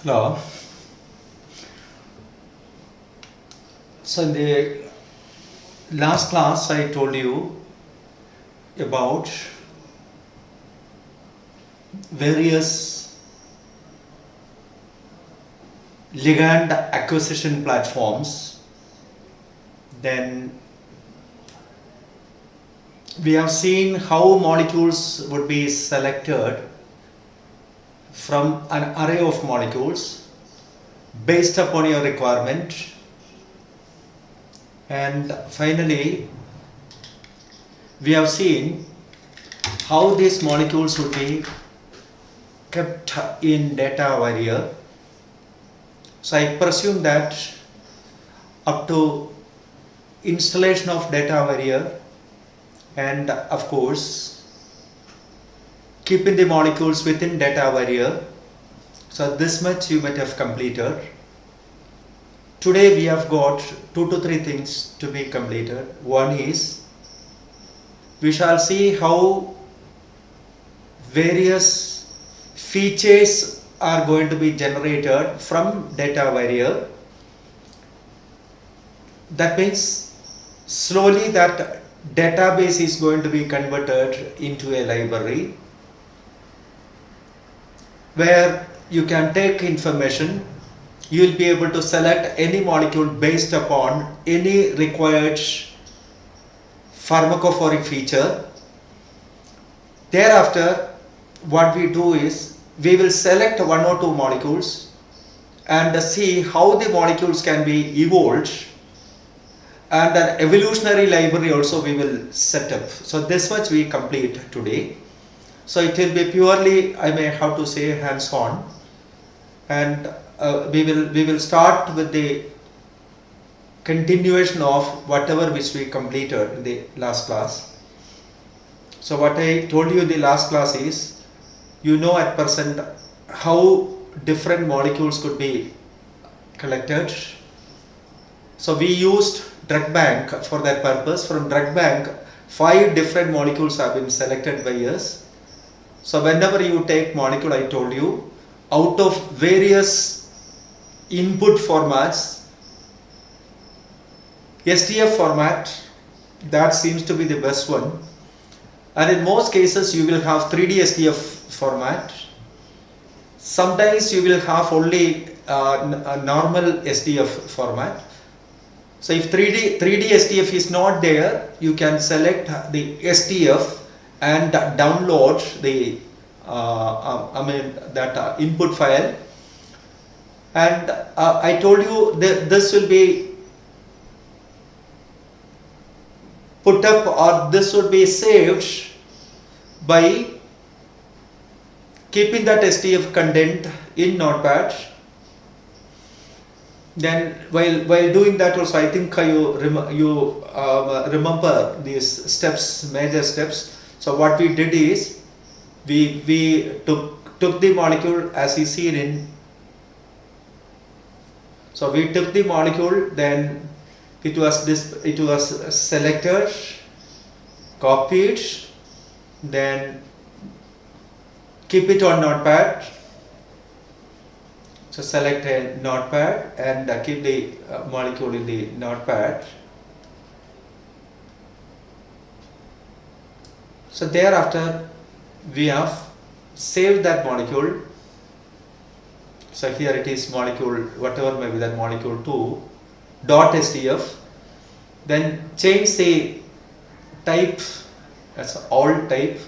Hello. So in the last class I told you about various ligand acquisition platforms. Then we have seen how molecules would be selected from an array of molecules based upon your requirement, and finally we have seen how these molecules would be kept in data warrior. So I presume that up to installation of data warrior and of course keeping the molecules within data warrior, so this much you might have completed. Today we have got 2 to 3 things to be completed. One is we shall see how various features are going to be generated from data warrior. That means slowly that database is going to be converted into a library where you can take information. You will be able to select any molecule based upon any required pharmacophoric feature. Thereafter, what we do is we will select 1 or 2 molecules and see how the molecules can be evolved, and an evolutionary library also we will set up. So this much we complete today. So it will be purely, I may have to say, hands-on, and we will start with the continuation of whatever which we completed in the last class. So what I told you in the last class is, you know at present how different molecules could be collected. So we used drug bank for that purpose. From drug bank 5 different molecules have been selected by us. So whenever you take molecule, I told you, out of various input formats, STF format, that seems to be the best one, and in most cases you will have 3D STF format. Sometimes you will have only a normal STF format. So if 3D STF is not there, you can select the STF and download the that input file, and I told you that this will be put up, or this would be saved by keeping that STF content in Notepad. Then while doing that also, I think you remember these steps, major steps. So what we did is we took the molecule as you see it in. So we took the molecule, then it was selected, copied, then keep it on Notepad. So select a Notepad and keep the molecule in the Notepad. So thereafter we have saved that molecule. So here it is molecule, whatever may be that molecule 2 .stf. Then change the type as all type,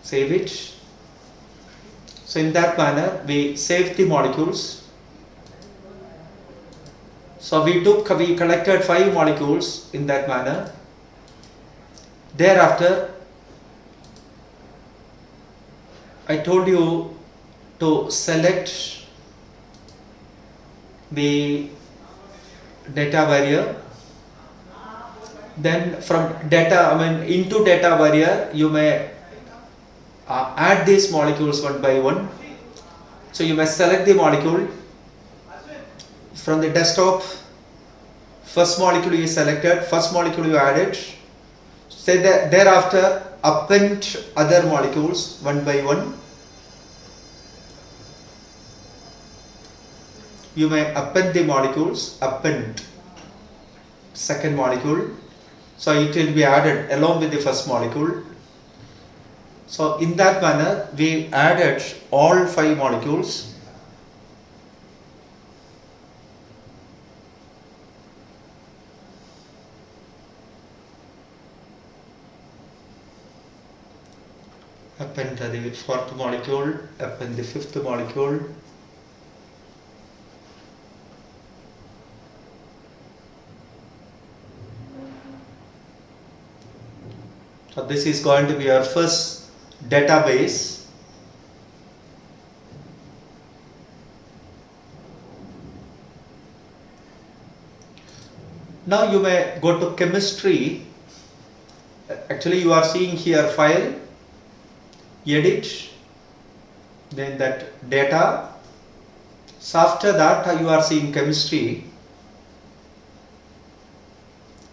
save it. So in that manner we saved the molecules. So we collected 5 molecules in that manner. Thereafter I told you to select the data warrior. Then from into data warrior you may add these molecules one by one. So you may select the molecule from the desktop. First molecule is selected, first molecule you added. Say that thereafter append other molecules one by one. you may append the molecules, append second molecule. So it will be added along with the first molecule. So in that manner we added all 5 molecules. Append the 4th molecule, append the 5th molecule. So this is going to be our first database. Now you may go to chemistry. Actually you are seeing here file, edit, then that data. So after that you are seeing chemistry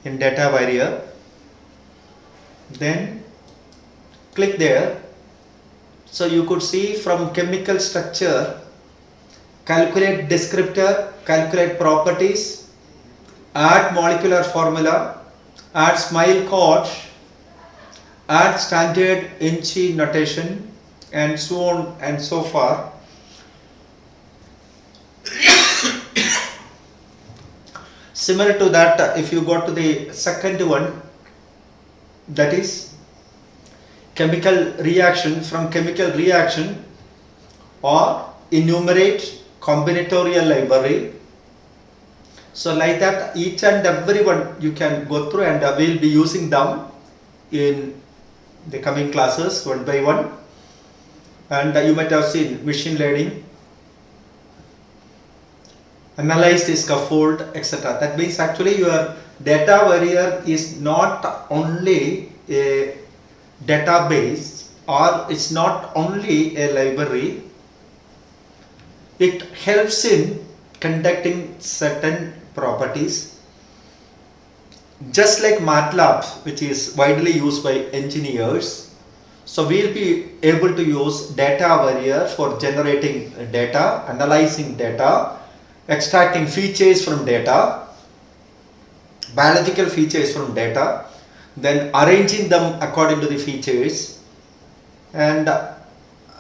in data area. Then click there. So you could see from chemical structure, calculate descriptor, calculate properties, add molecular formula, add smile code, add standard Inchi notation, and so on and so forth. Similar to that, if you go to the second one, that is chemical reaction, from chemical reaction or enumerate combinatorial library. So like that, each and every one you can go through, and we will be using them in the coming classes one by one. And you might have seen machine learning, analyze the scaffold, etc. That means actually your data warrior is not only a database, or it's not only a library. It helps in conducting certain properties, just like MATLAB, which is widely used by engineers. So we'll be able to use data warrior for generating data, analyzing data, extracting features from data, biological features from data, then arranging them according to the features. And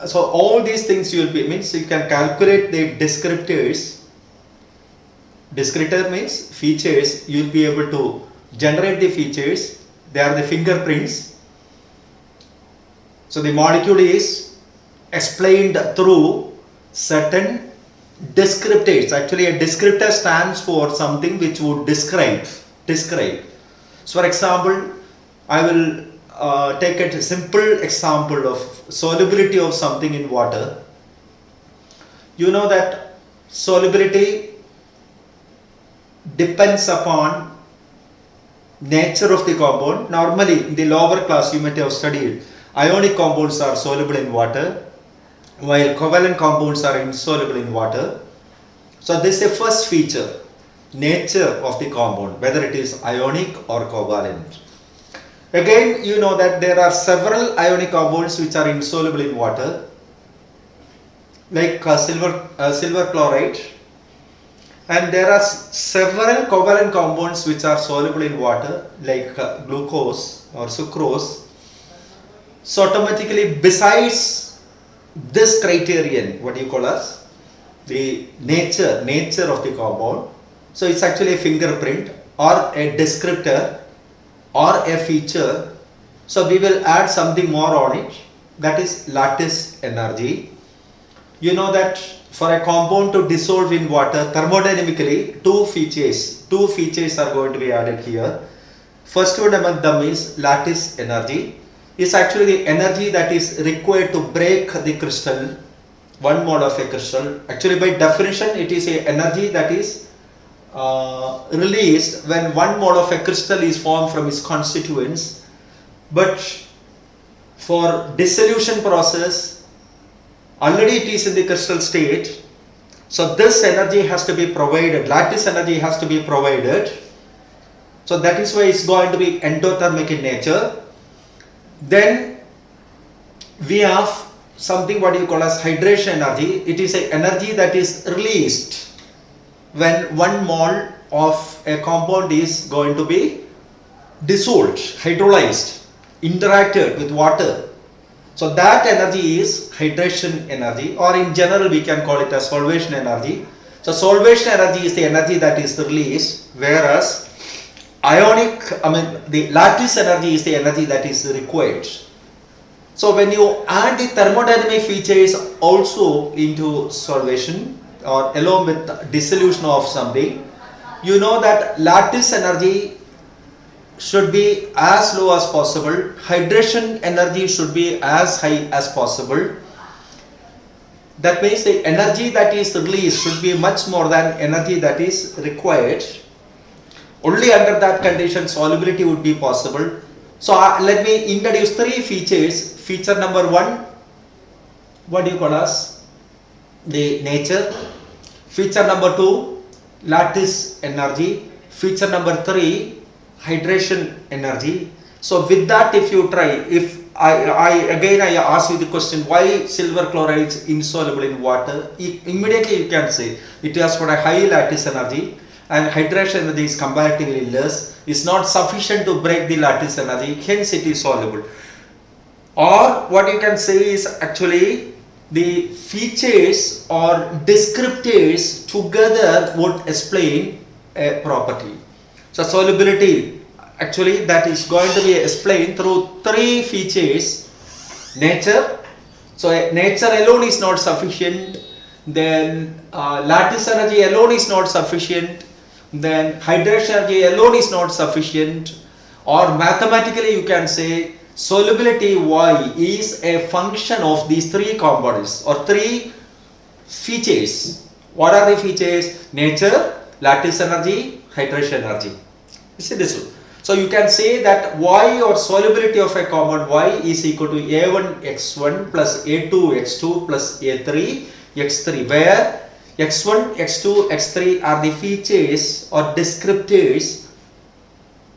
so all these things you will be, means you can calculate the descriptors. Descriptor means features. You will be able to generate the features. They are the fingerprints. So the molecule is explained through certain descriptors. Actually a descriptor stands for something which would describe. So for example, I will take a simple example of solubility of something in water. You know that solubility depends upon nature of the compound. Normally in the lower class you might have studied ionic compounds are soluble in water, while covalent compounds are insoluble in water. So this is the first feature, nature of the compound, whether it is ionic or covalent. Again, you know that there are several ionic compounds which are insoluble in water, like silver chloride, and there are several covalent compounds which are soluble in water, like glucose or sucrose. So automatically, besides this criterion, what do you call as the nature of the compound, so it's actually a fingerprint or a descriptor or a feature. So we will add something more on it, that is lattice energy. You know that for a compound to dissolve in water, thermodynamically two features are going to be added here. First one among them is lattice energy. Is actually the energy that is required to break the crystal, 1 mole of a crystal. Actually by definition it is a energy that is released when 1 mole of a crystal is formed from its constituents. But for dissolution process, already it is in the crystal state, so this energy has to be provided, lattice energy has to be provided. So that is why it's going to be endothermic in nature. Then we have something what you call as hydration energy. It is an energy that is released when 1 mole of a compound is going to be dissolved, hydrolyzed, interacted with water. So that energy is hydration energy, or in general we can call it as solvation energy. So solvation energy is the energy that is released, whereas the lattice energy is the energy that is required. So when you add the thermodynamic features also into solvation or along with dissolution of something, you know that lattice energy should be as low as possible, hydration energy should be as high as possible. That means the energy that is released should be much more than energy that is required. Only under that condition solubility would be possible. So let me introduce 3 features. Feature number 1, what do you call as the nature. Feature number 2, lattice energy. Feature number 3, hydration energy. So with that, if you try, if I ask you the question, why silver chloride is insoluble in water, immediately you can say it has got a high lattice energy and hydration energy is comparatively less, is not sufficient to break the lattice energy, hence it is soluble. Or what you can say is actually the features or descriptors together would explain a property. So solubility, actually that is going to be explained through 3 features. Nature, so nature alone is not sufficient, then lattice energy alone is not sufficient, then hydration energy alone is not sufficient, or mathematically you can say solubility Y is a function of these 3 components or 3 features. What are the features? Nature, lattice energy, hydration energy. You see this one. So you can say that Y or solubility of a compound Y is equal to A1x1 plus A2x2 plus A3x3, where x1, x2, x3 are the features or descriptors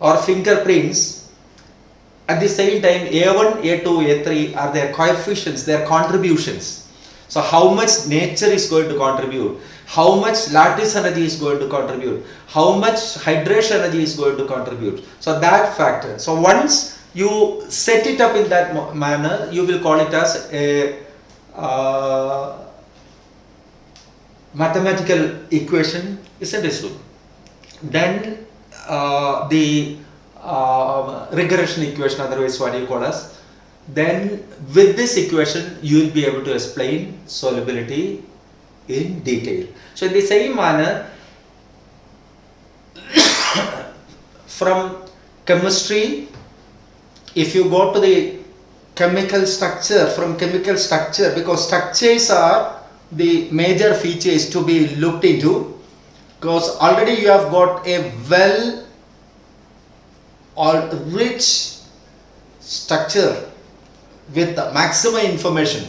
or fingerprints. At the same time, A1, A2, A3 are their coefficients, their contributions. So how much nature is going to contribute, how much lattice energy is going to contribute, how much hydration energy is going to contribute. So that factor. So once you set it up in that manner, you will call it as a mathematical equation, isn't it so? Then the regression equation, otherwise what do you call as? Then with this equation you will be able to explain solubility in detail. So in the same manner, from chemistry, if you go to the chemical structure, from chemical structure, because structures are the major features to be looked into, because already you have got a well or rich structure with maximum information.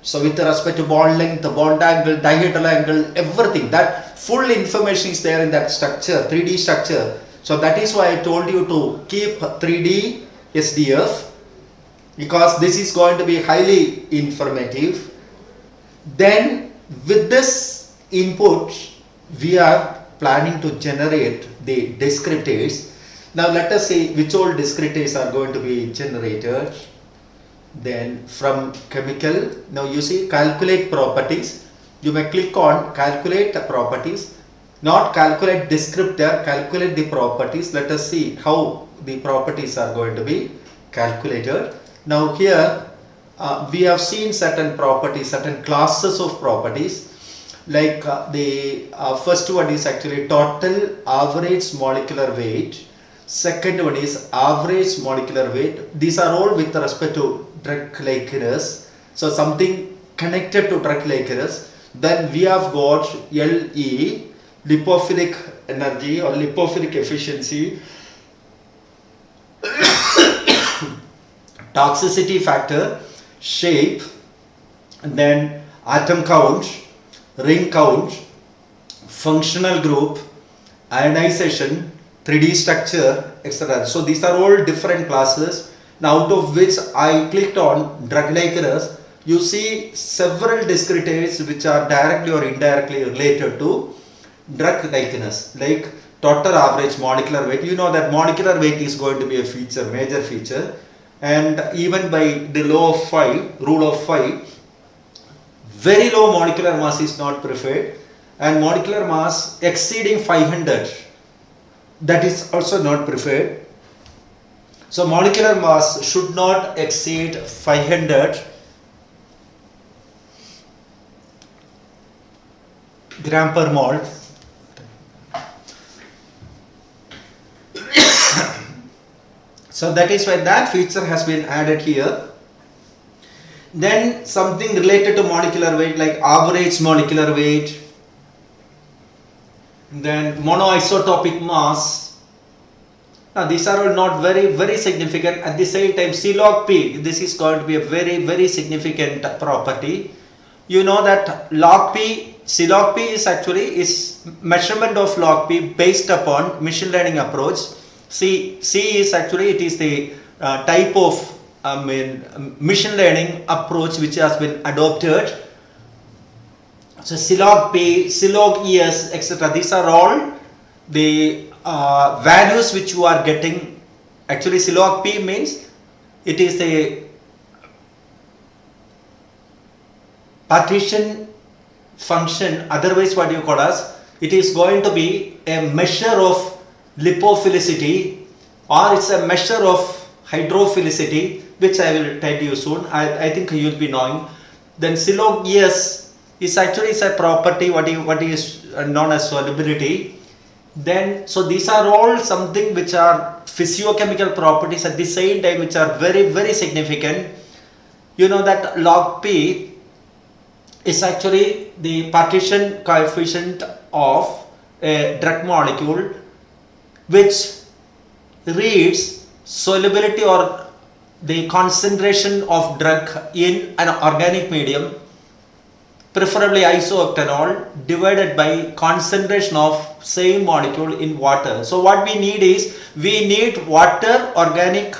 So with respect to bond length, bond angle, dihedral angle, everything, that full information is there in that structure, 3D structure. So that is why I told you to keep 3D SDF, because this is going to be highly informative. Then with this input, we are planning to generate the descriptors. Now let us see which all descriptors are going to be generated. Then from chemical, now you see calculate properties. You may click on calculate properties, not calculate descriptor, calculate the properties. Let us see how the properties are going to be calculated. Now here we have seen certain properties, certain classes of properties, like the first one is actually total average molecular weight. Second one is average molecular weight. These are all with respect to drug likeness. So something connected to drug likeness. Then we have got LE, lipophilic energy or lipophilic efficiency, toxicity factor, shape, and then atom count, ring count, functional group, ionization, 3D structure, etc. So these are all different classes. Now out of which I clicked on drug likeness, you see several descriptors which are directly or indirectly related to drug likeness, like total average molecular weight. You know that molecular weight is going to be a feature, major feature, and even by the law of 5, rule of 5, very low molecular mass is not preferred, and molecular mass exceeding 500, that is also not preferred. So molecular mass should not exceed 500 gram per mole. So that is why that feature has been added here. Then something related to molecular weight, like average molecular weight, then monoisotopic mass. Now these are all not very significant. At the same time, C log P, this is going to be a very significant property. You know that log P, C log P is actually measurement of log P based upon machine learning approach. C is actually, it is the type of machine learning approach which has been adopted. So C log P, C log ES, etc. These are all the values which you are getting. Actually, C log P means it is a partition function. Otherwise, what you call as, it is going to be a measure of lipophilicity, or it's a measure of hydrophilicity, which I will tell you soon. I think you will be knowing. Then C log ES is actually a property what is known as solubility. Then so these are all something which are physiochemical properties at the same time which are very significant. You know that log P is actually the partition coefficient of a drug molecule which reads solubility or the concentration of drug in an organic medium, preferably isooctanol, divided by concentration of same molecule in water. So what we need is, we need water organic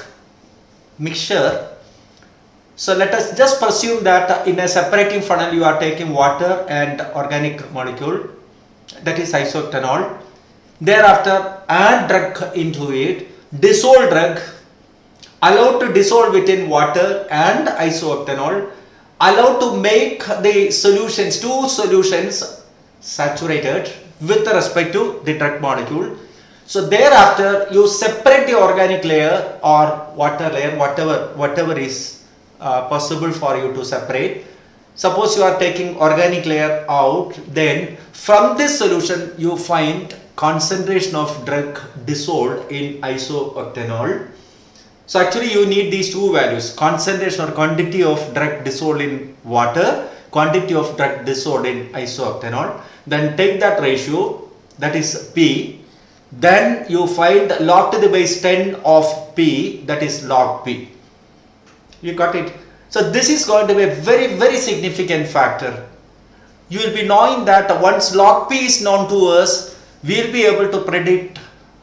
mixture. So let us just presume that in a separating funnel you are taking water and organic molecule, that is isooctanol. Thereafter add drug into it, dissolve drug, allowed to dissolve it in water and isooctanol, allowed to make the solutions, two solutions saturated with respect to the drug molecule. So thereafter you separate the organic layer or water layer, whatever is possible for you to separate. Suppose you are taking organic layer out, then from this solution you find concentration of drug dissolved in isooctanol. So actually you need these two values, concentration or quantity of drug dissolved in water, quantity of drug dissolved in isooctanol. Then take that ratio, that is P. Then you find log to the base 10 of P, that is log P. You got it? So this is going to be a very significant factor. You will be knowing that once log P is known to us, we will be able to predict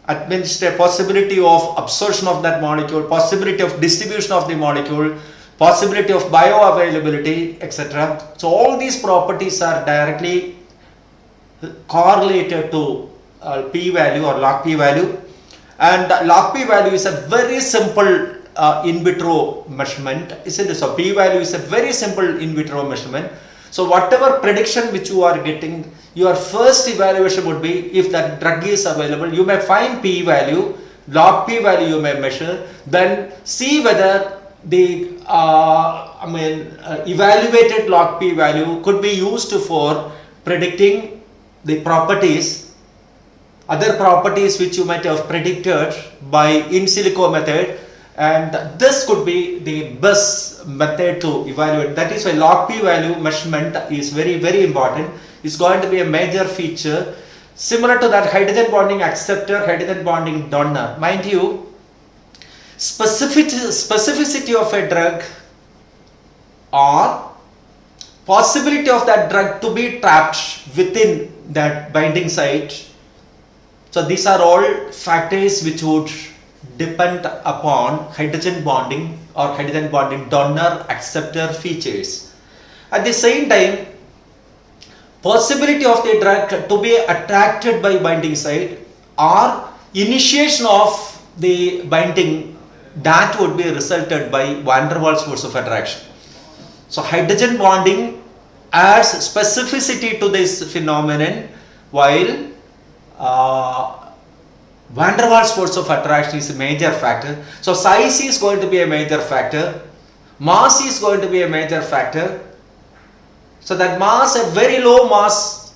at least a possibility of absorption of that molecule, possibility of distribution of the molecule, possibility of bioavailability, etc. So all these properties are directly correlated to P value or log P value, and log P value is a very simple in vitro measurement, isn't it? So P value is a very simple in vitro measurement. So whatever prediction which you are getting, your first evaluation would be if that drug is available. You may find P value, log P value you may measure, then see whether the evaluated log P value could be used for predicting the properties, other properties which you might have predicted by in silico method, and this could be the best method to evaluate. That is why log P value measurement is very important. It's going to be a major feature, similar to that hydrogen bonding acceptor, hydrogen bonding donor. Mind you, specificity of a drug or possibility of that drug to be trapped within that binding site. So these are all factors which would depend upon hydrogen bonding or hydrogen bonding donor acceptor features. At the same time, possibility of the drug to be attracted by binding site or initiation of the binding, that would be resulted by van der Waals force of attraction. So hydrogen bonding adds specificity to this phenomenon, while van der Waals force of attraction is a major factor. So size is going to be a major factor, mass is going to be a major factor. So that mass, a very low mass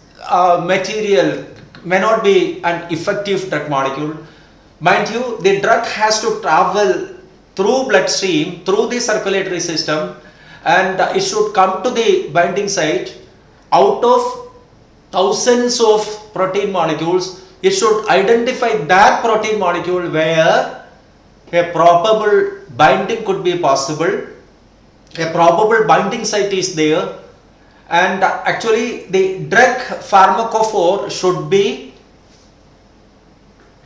material may not be an effective drug molecule. Mind you, the drug has to travel through bloodstream, through the circulatory system, and it should come to the binding site. Out of thousands of protein molecules, it should identify that protein molecule where a probable binding could be possible, a probable binding site is there, and actually the drug pharmacophore should be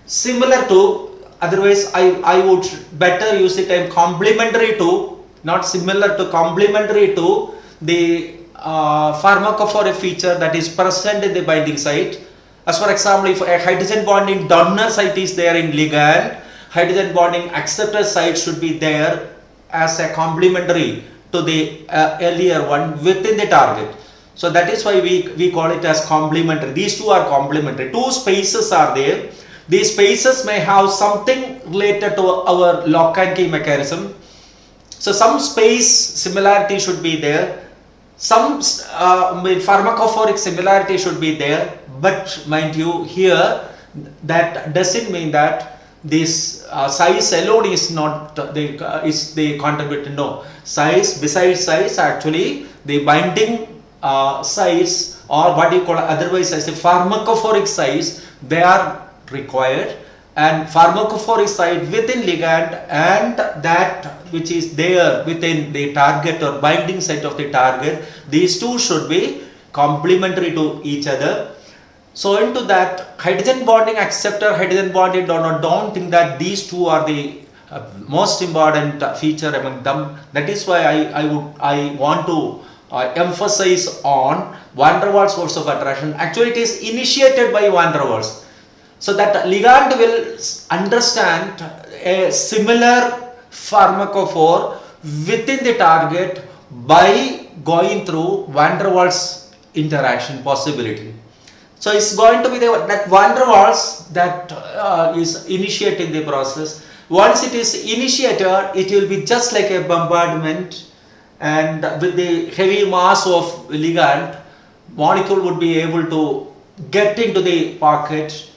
similar to, otherwise I would better use the term complementary to, not similar to, complementary to the pharmacophoric feature that is present in the binding site. As for example, if a hydrogen bonding donor site is there in ligand, hydrogen bonding acceptor site should be there as a complementary to the earlier one within the target. So that is why we call it as complementary. These two are complementary. Two spaces are there. These spaces may have something related to our lock and key mechanism. So some space similarity should be there. Some pharmacophoric similarity should be there. But mind you, here that doesn't mean that this size alone is not the contributor. No, size, besides size, actually the binding size, or what you call otherwise as a pharmacophoric size, they are required, and pharmacophoric site within ligand and that which is there within the target or binding site of the target, these two should be complementary to each other. So into that, hydrogen bonding acceptor, hydrogen bonding donor, don't think that these two are the most important feature among them. That is why I want to emphasize on van der Waals force of attraction. Actually, it is initiated by van der Waals. So that ligand will understand a similar pharmacophore within the target by going through van der Waals interaction possibility. So it's going to be that van der Waals that is initiating the process. Once it is initiated, it will be just like a bombardment, and with the heavy mass of ligand, molecule would be able to get into the pocket,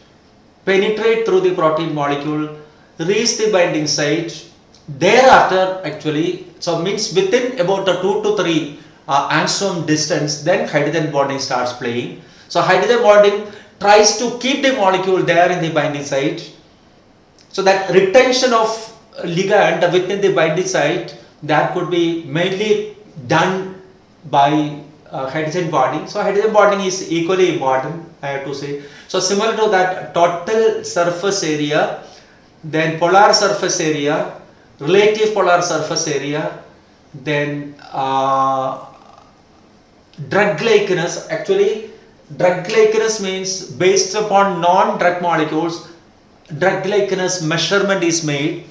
penetrate through the protein molecule, reach the binding site. Thereafter, actually, so means within about a 2 to 3 angstrom distance, then hydrogen bonding starts playing. So hydrogen bonding tries to keep the molecule there in the binding site. So that retention of ligand within the binding site, that could be mainly done by hydrogen bonding. So hydrogen bonding is equally important, I have to say. So similar to that, total surface area, then polar surface area, relative polar surface area, then drug likeness. Actually, drug likeness means based upon non-drug molecules, drug likeness measurement is made.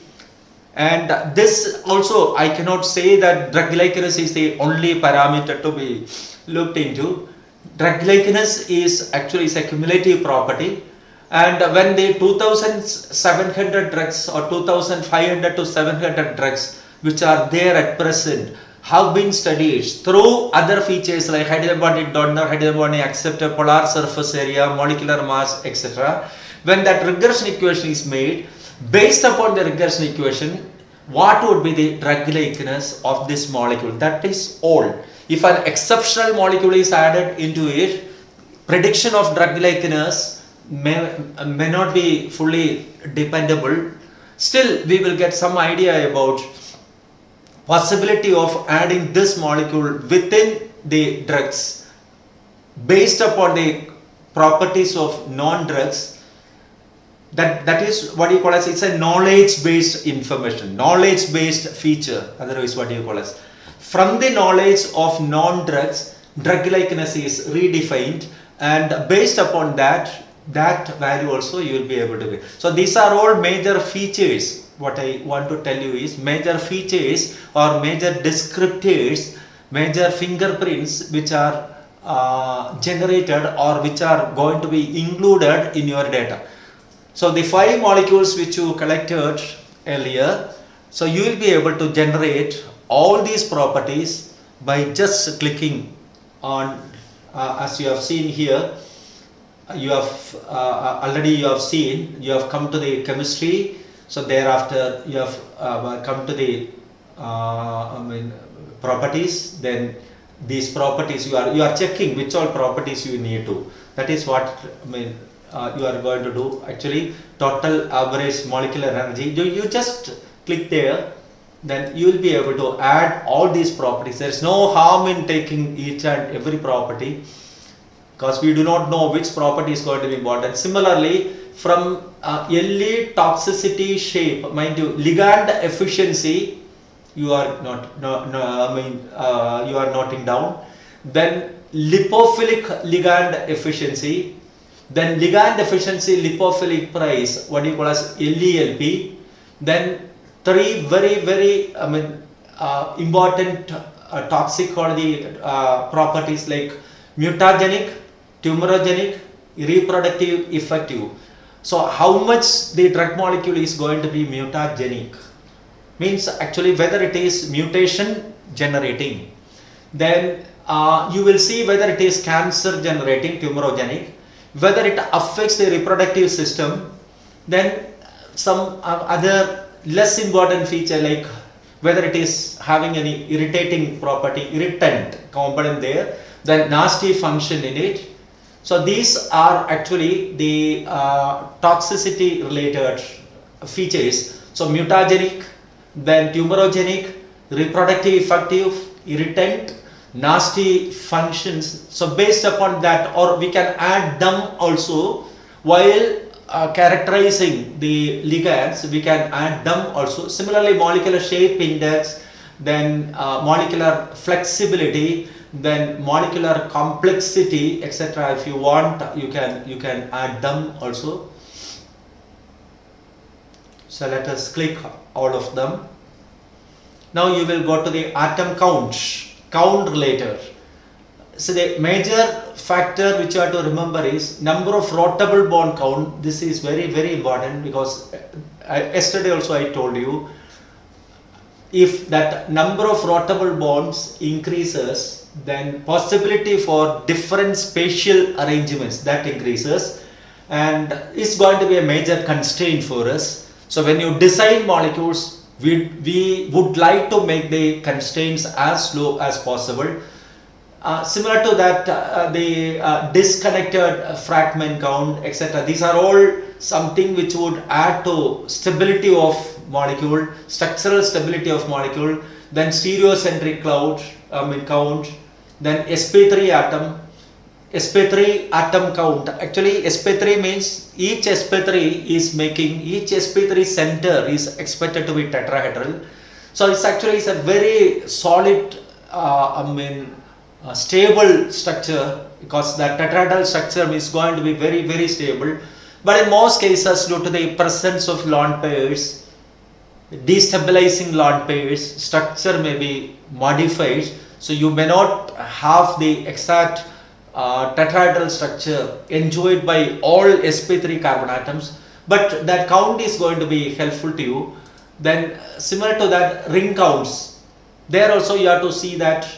And this also, I cannot say that drug likeness is the only parameter to be looked into. Drug likeness is actually a cumulative property, and when the 2700 drugs or 2500 to 700 drugs which are there at present have been studied through other features like hydrogen bonding donor, hydrogen bonding acceptor, polar surface area, molecular mass, etc. When that regression equation is made, based upon the regression equation, what would be the drug likeness of this molecule? That is all. If an exceptional molecule is added into it, prediction of drug likeness may not be fully dependable. Still, we will get some idea about possibility of adding this molecule within the drugs based upon the properties of non-drugs. That is what you call as, it's a knowledge based information, knowledge based feature, otherwise what you call as. From the knowledge of non-drugs, drug likeness is redefined, and based upon that value also you will be able to get. So these are all major features. What I want to tell you is major features or major descriptors, major fingerprints which are generated or which are going to be included in your data. So the 5 molecules which you collected earlier, so you will be able to generate all these properties by just clicking on, as you have seen here, you have already you have seen, you have come to the chemistry. So thereafter you have come to the properties. Then these properties you are checking which all properties you need to. That is what you are going to do. Actually, total average molecular energy. You just click there. Then you will be able to add all these properties. There is no harm in taking each and every property, because we do not know which property is going to be important. Similarly, from LE toxicity shape, mind you, ligand efficiency, you are you are noting down. Then lipophilic ligand efficiency, then ligand efficiency lipophilic price, what you call as LELP. Then 3 very important toxicology properties like mutagenic, tumorigenic, reproductive, effective. So how much the drug molecule is going to be mutagenic means actually whether it is mutation generating. Then you will see whether it is cancer generating, tumorigenic, whether it affects the reproductive system. Then some other less important feature like whether it is having any irritating property, irritant component there, then nasty function in it. So these are actually the toxicity related features. So mutagenic, then tumorigenic, reproductive effective, irritant, nasty functions. So based upon that, or we can add them also while characterizing the ligands, we can add them also. Similarly, molecular shape index, then molecular flexibility, then molecular complexity, etc. If you want, you can add them also. So let us click all of them. Now you will go to the atom count related. So the major factor which you have to remember is number of rotable bond count. This is very important, because yesterday also I told you, if that number of rotable bonds increases, then possibility for different spatial arrangements that increases, and it's going to be a major constraint for us. So when you design molecules, we would like to make the constraints as low as possible. Similar to that, the disconnected fragment count, etc. These are all something which would add to stability of molecule, structural stability of molecule. Then stereocentric count, then sp3 atom count. Actually, sp3 means each sp3 is making, each sp3 center is expected to be tetrahedral. So it's actually a very solid stable structure, because that tetrahedral structure is going to be very stable. But in most cases, due to the presence of lone pairs, destabilizing lone pairs, structure may be modified. So you may not have the exact tetrahedral structure enjoyed by all sp3 carbon atoms, but that count is going to be helpful to you. Then similar to that, ring counts. There also you have to see that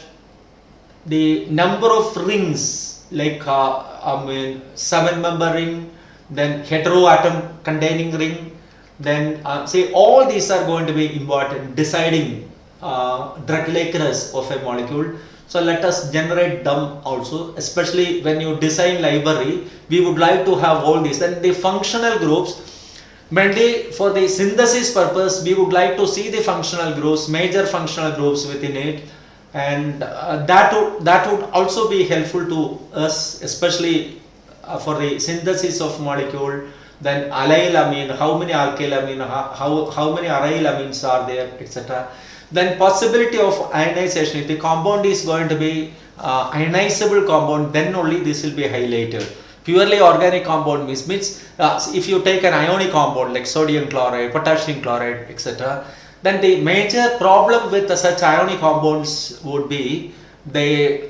the number of rings, like 7-member ring, then heteroatom containing ring, then say all these are going to be important deciding drug likeness of a molecule. So let us generate them also, especially when you design library, we would like to have all these. Then the functional groups, mainly for the synthesis purpose, we would like to see the functional groups, major functional groups within it. And that would also be helpful to us, especially for the synthesis of molecule. Then allyl amine, how many alkyl amine, how many aryl amines are there, etc. Then possibility of ionization. If the compound is going to be ionizable compound, then only this will be highlighted. Purely organic compound means if you take an ionic compound like sodium chloride, potassium chloride, etc., then the major problem with such ionic compounds would be the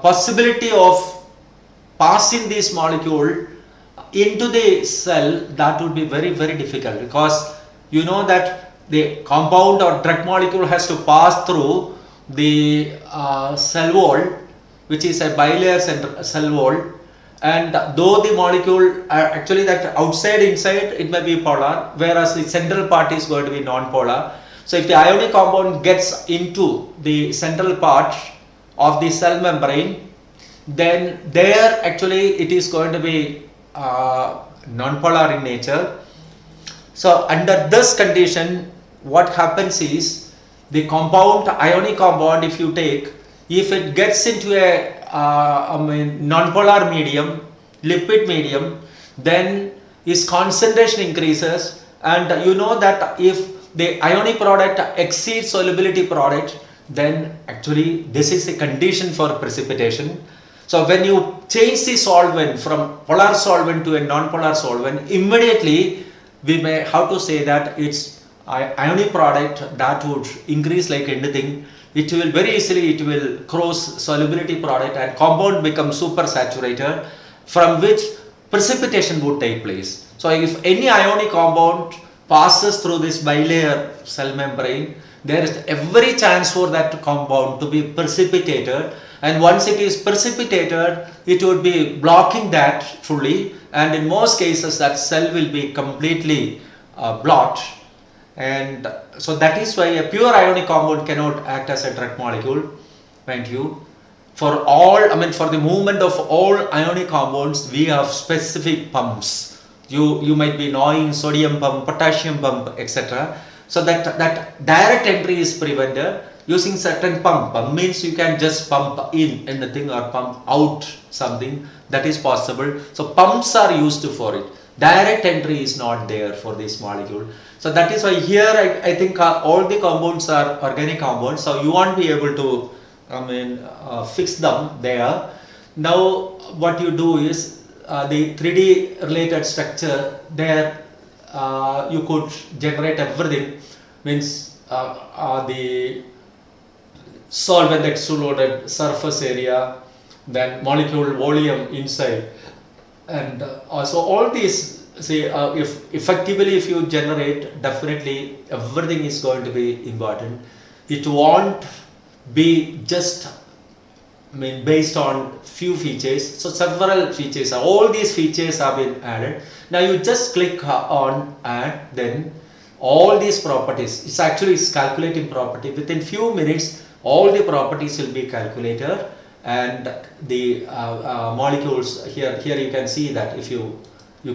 possibility of passing this molecule into the cell. That would be very, very difficult, because you know that the compound or drug molecule has to pass through the cell wall, which is a bilayer cell wall, and though the molecule actually that outside inside it may be polar, whereas the central part is going to be non-polar. So if the ionic compound gets into the central part of the cell membrane, then there actually it is going to be non-polar in nature. So under this condition, what happens is the compound, ionic compound, if you take, if it gets into a non-polar medium, lipid medium, then its concentration increases, and you know that if the ionic product exceeds solubility product, then actually this is a condition for precipitation. So when you change the solvent from polar solvent to a non-polar solvent, immediately we may have to say that it's ionic product that would increase like anything. It will very easily, it will cross solubility product and compound becomes super saturated, from which precipitation would take place. So if any ionic compound passes through this bilayer cell membrane, there is every chance for that compound to be precipitated, and once it is precipitated, it would be blocking that fully, and in most cases that cell will be completely blocked. And so that is why a pure ionic compound cannot act as a drug molecule, mind you. For all, for the movement of all ionic compounds, we have specific pumps. You might be knowing sodium pump, potassium pump, etc. So that direct entry is prevented using certain pump. Pump means you can just pump in anything or pump out something, that is possible. So pumps are used for it. Direct entry is not there for this molecule. So that is why here I think all the compounds are organic compounds. So you won't be able to fix them there. Now what you do is the 3D related structure there, you could generate everything, means the solvent extruded surface area, then molecule volume inside, and also all these, say if effectively if you generate, definitely everything is going to be important. It won't be just based on few features. So several features, all these features have been added. Now you just click on add, then all these properties, it's actually calculating property. Within few minutes all the properties will be calculated, and the molecules here you can see that if you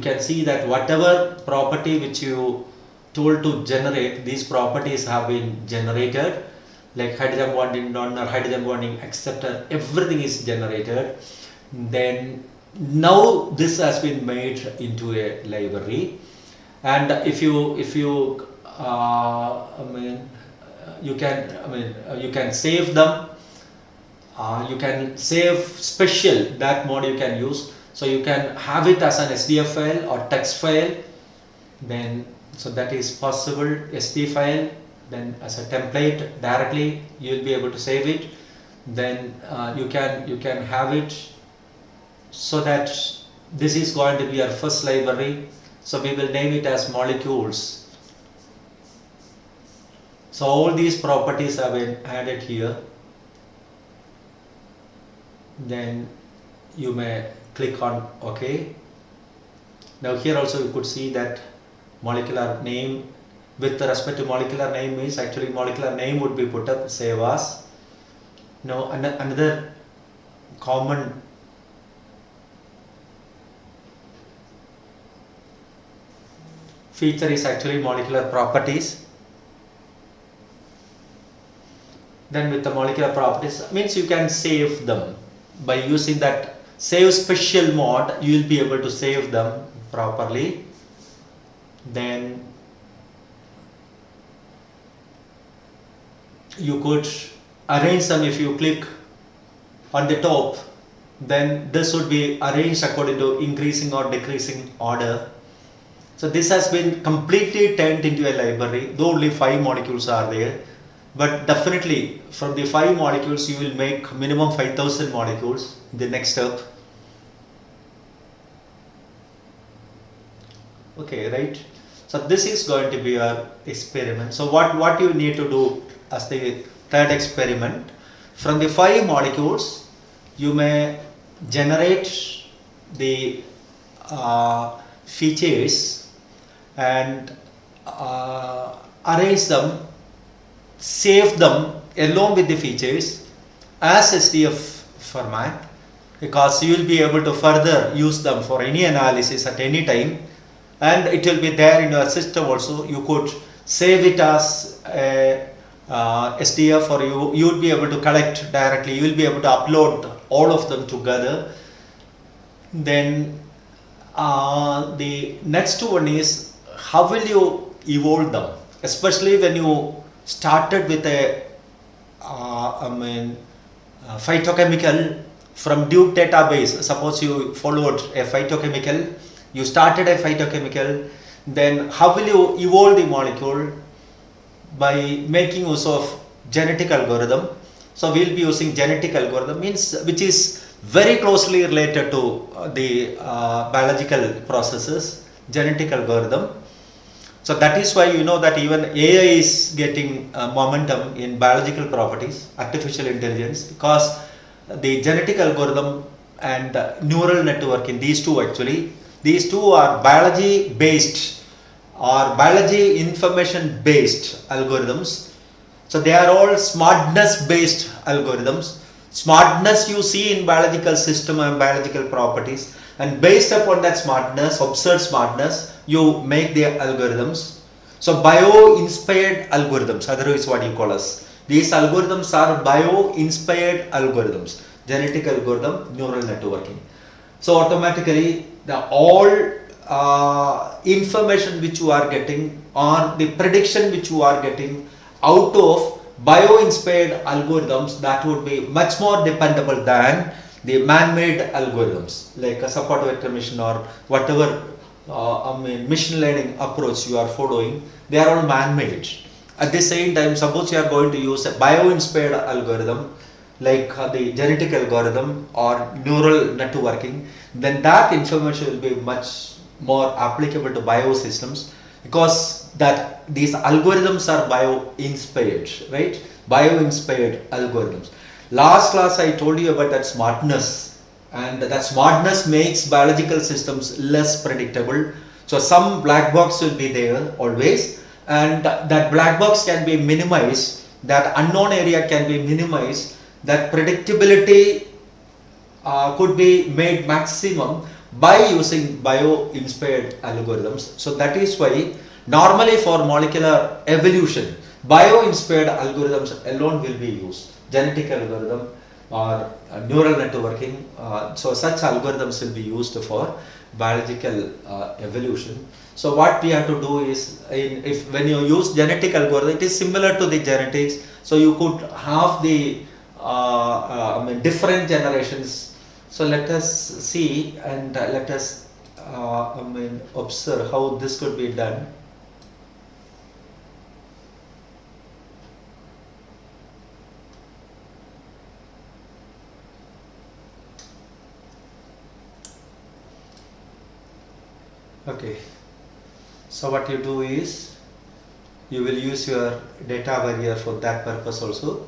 can see that whatever property which you told to generate, these properties have been generated, like hydrogen bonding donor, hydrogen bonding acceptor, everything is generated. Then now this has been made into a library, and if you you can save them. You can save special, that mode you can use. So you can have it as an SDF file or text file, then so that is possible. SD file, then as a template directly you will be able to save it. Then you can have it so that this is going to be our first library. So we will name it as molecules. So all these properties have been added here. Then you may click on OK. Now here also you could see that molecular name, with respect to molecular name means actually molecular name would be put up, save as. Now another common feature is actually molecular properties. Then with the molecular properties means you can save them by using that save special mode. You will be able to save them properly. Then you could arrange them if you click on the top, then this would be arranged according to increasing or decreasing order. So this has been completely turned into a library, though only 5 molecules are there. But definitely from the 5 molecules you will make minimum 5000 molecules in the next step. Okay, right? So this is going to be your experiment. So what you need to do as the third experiment, from the 5 molecules you may generate the features and arrange them, save them along with the features as SDF format, because you will be able to further use them for any analysis at any time, and it will be there in your system also. You could save it as a SDF, or you would be able to collect directly. You will be able to upload all of them together. Then the next one is, how will you evolve them, especially when you started with a phytochemical from Duke database. Suppose you followed a phytochemical, you started a phytochemical, then how will you evolve the molecule? By making use of genetic algorithm. So we will be using genetic algorithm, which is very closely related to the biological processes, genetic algorithm. So that is why you know that even AI is getting momentum in biological properties, artificial intelligence, because the genetic algorithm and neural network, in these two are biology based or biology information based algorithms. So they are all smartness based algorithms. Smartness you see in biological system and biological properties, and based upon that smartness, observed smartness, you make the algorithms. So bio-inspired algorithms, otherwise what you call us. These algorithms are bio-inspired algorithms, genetic algorithm, neural networking. So automatically all information which you are getting, or the prediction which you are getting out of bio-inspired algorithms, that would be much more dependable than the man-made algorithms like a support vector machine or whatever machine learning approach you are following. They are all man-made. At the same time, suppose you are going to use a bio-inspired algorithm like the genetic algorithm or neural networking, then that information will be much more applicable to biosystems, because that these algorithms are bio-inspired, right? Bio-inspired algorithms. Last class I told you about that smartness, and that smartness makes biological systems less predictable. So some black box will be there always, and that black box can be minimized, that unknown area can be minimized, that predictability could be made maximum by using bio-inspired algorithms. So that is why normally for molecular evolution, bio-inspired algorithms alone will be used, genetic algorithm or neural networking. So such algorithms will be used for biological evolution. So what we have to do is, when you use genetic algorithm, it is similar to the genetics. So you could have the different generations. So let us see and let us observe how this could be done. Okay, so what you do is, you will use your data barrier for that purpose also.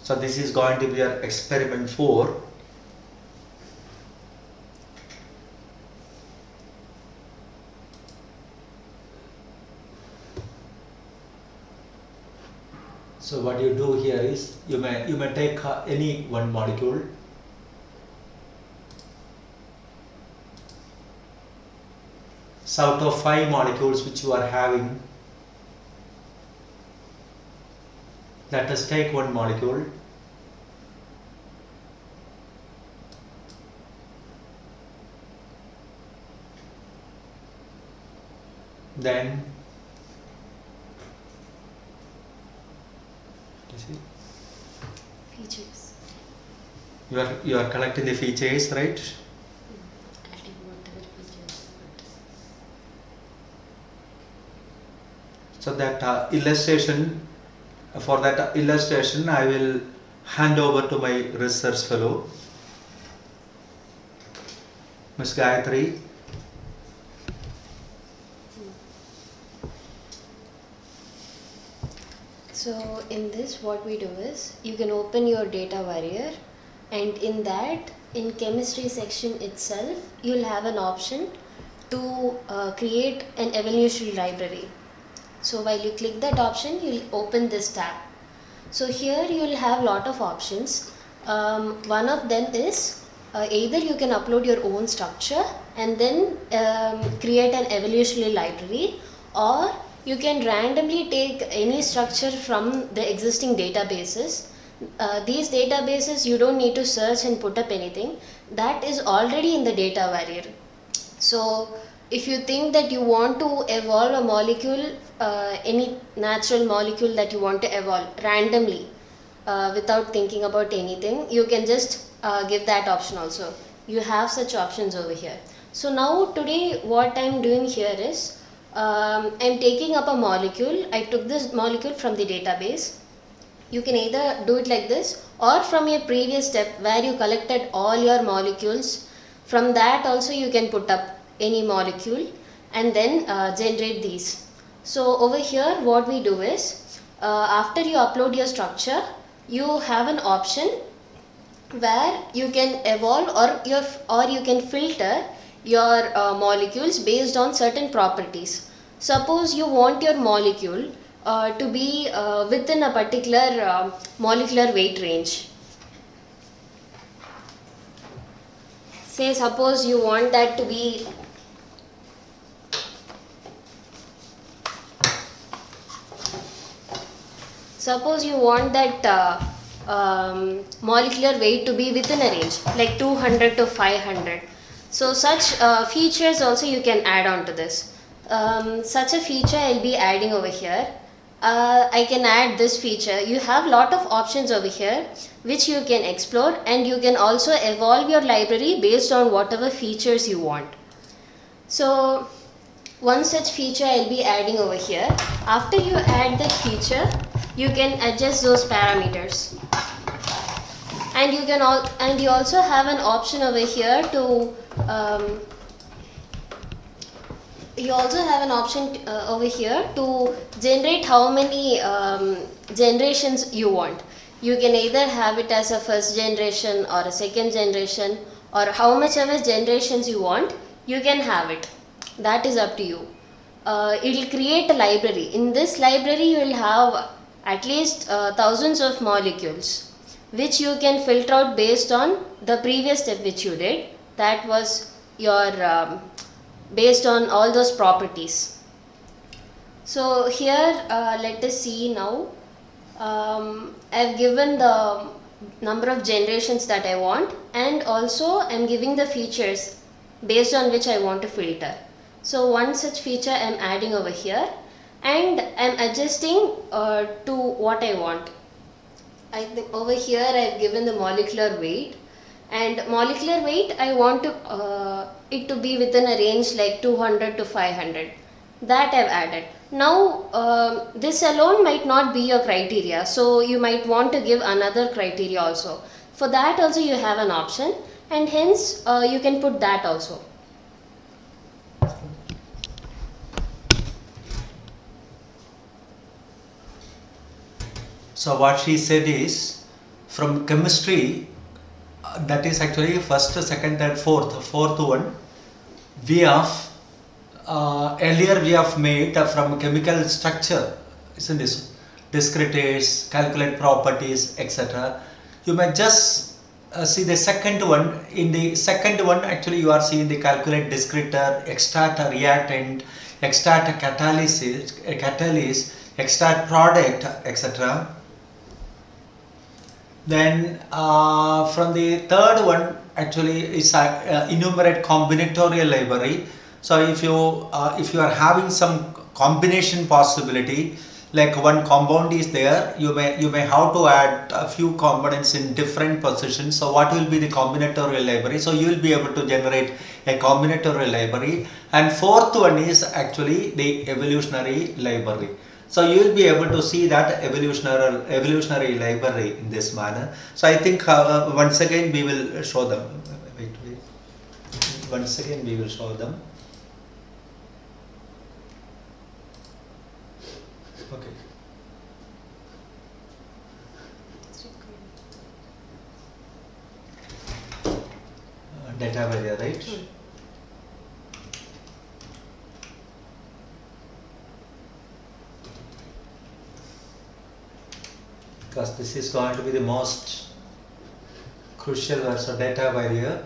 So this is going to be your experiment 4. So what you do here is, you may take any one molecule. So out of 5 molecules which you are having, let us take one molecule. Then features. You are collecting the features, right? Adding whatever features. So that illustration, for that illustration, I will hand over to my research fellow, Ms. Gayatri. So in this, what we do is, you can open your data warrior, and in that, in chemistry section itself, you'll have an option to create an evolutionary library. So while you click that option, you'll open this tab. So here you'll have lot of options. One of them is either you can upload your own structure and then create an evolutionary library, or you can randomly take any structure from the existing databases. These databases, you don't need to search and put up anything. That is already in the data warrior. So if you think that you want to evolve a molecule, any natural molecule that you want to evolve randomly, without thinking about anything, you can just give that option also. You have such options over here. So now today what I'm doing here is, I'm taking up a molecule. I took this molecule from the database. You can either do it like this, or from your previous step where you collected all your molecules. From that also you can put up any molecule and then generate these. So over here what we do is, after you upload your structure, you have an option where you can evolve or you can filter your molecules based on certain properties. Suppose you want your molecule to be within a particular molecular weight range. Say suppose you want that to be molecular weight to be within a range like 200 to 500. So such features also you can add on to this. Such a feature I'll be adding over here. I can add this feature. You have lot of options over here which you can explore, and you can also evolve your library based on whatever features you want. So one such feature I'll be adding over here. After you add that feature, you can adjust those parameters, and you also have an option over here to generate how many generations you want. You can either have it as a first generation or a second generation, or how much ever generations you want, you can have it. That is up to you. It will create a library. In this library you will have at least thousands of molecules which you can filter out based on the previous step which you did. That was your based on all those properties. So here let us see now. I've given the number of generations that I want, and also I'm giving the features based on which I want to filter. So one such feature I'm adding over here, and I'm adjusting to what I want. I think over here I've given the molecular weight, and molecular weight I want to it to be within a range like 200 to 500. That I've added. Now this alone might not be your criteria, so you might want to give another criteria also. For that also you have an option, and hence you can put that also. So what she said is, from chemistry, that is actually first, second, third, fourth one, we have earlier we have made from chemical structure, isn't this, discretase, calculate properties, etc. You may just see the second one. In the second one actually you are seeing the calculate discreter, extract a reactant, extract a catalyst, extract product, etc. Then from the third one actually is enumerate combinatorial library. So if you are having some combination possibility, like one compound is there, you may have to add a few components in different positions. So what will be the combinatorial library? So you will be able to generate a combinatorial library. And fourth one is actually the evolutionary library. So you will be able to see that evolutionary library in this manner. So I think once again we will show them. Wait. Once again we will show them. Okay. Data barrier, right? Because this is going to be the most crucial one. So data barrier.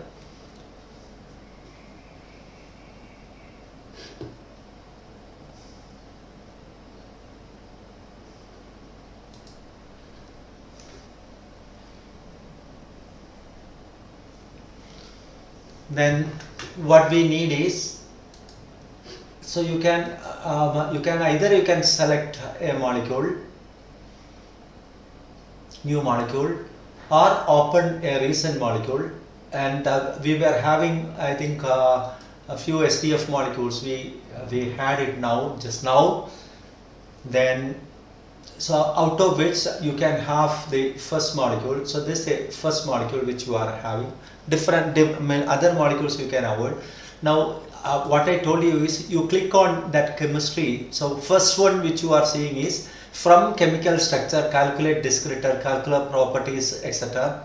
Then what we need is, so you can either select a molecule, new molecule, or open a recent molecule. And we were having, I think, a few SDF molecules. We had it just now. Then so out of which you can have the first molecule. So this is the first molecule which you are having. Other molecules you can avoid. Now what I told you is, you click on that chemistry. So first one which you are seeing is from chemical structure, calculate descriptor, calculate properties, etc.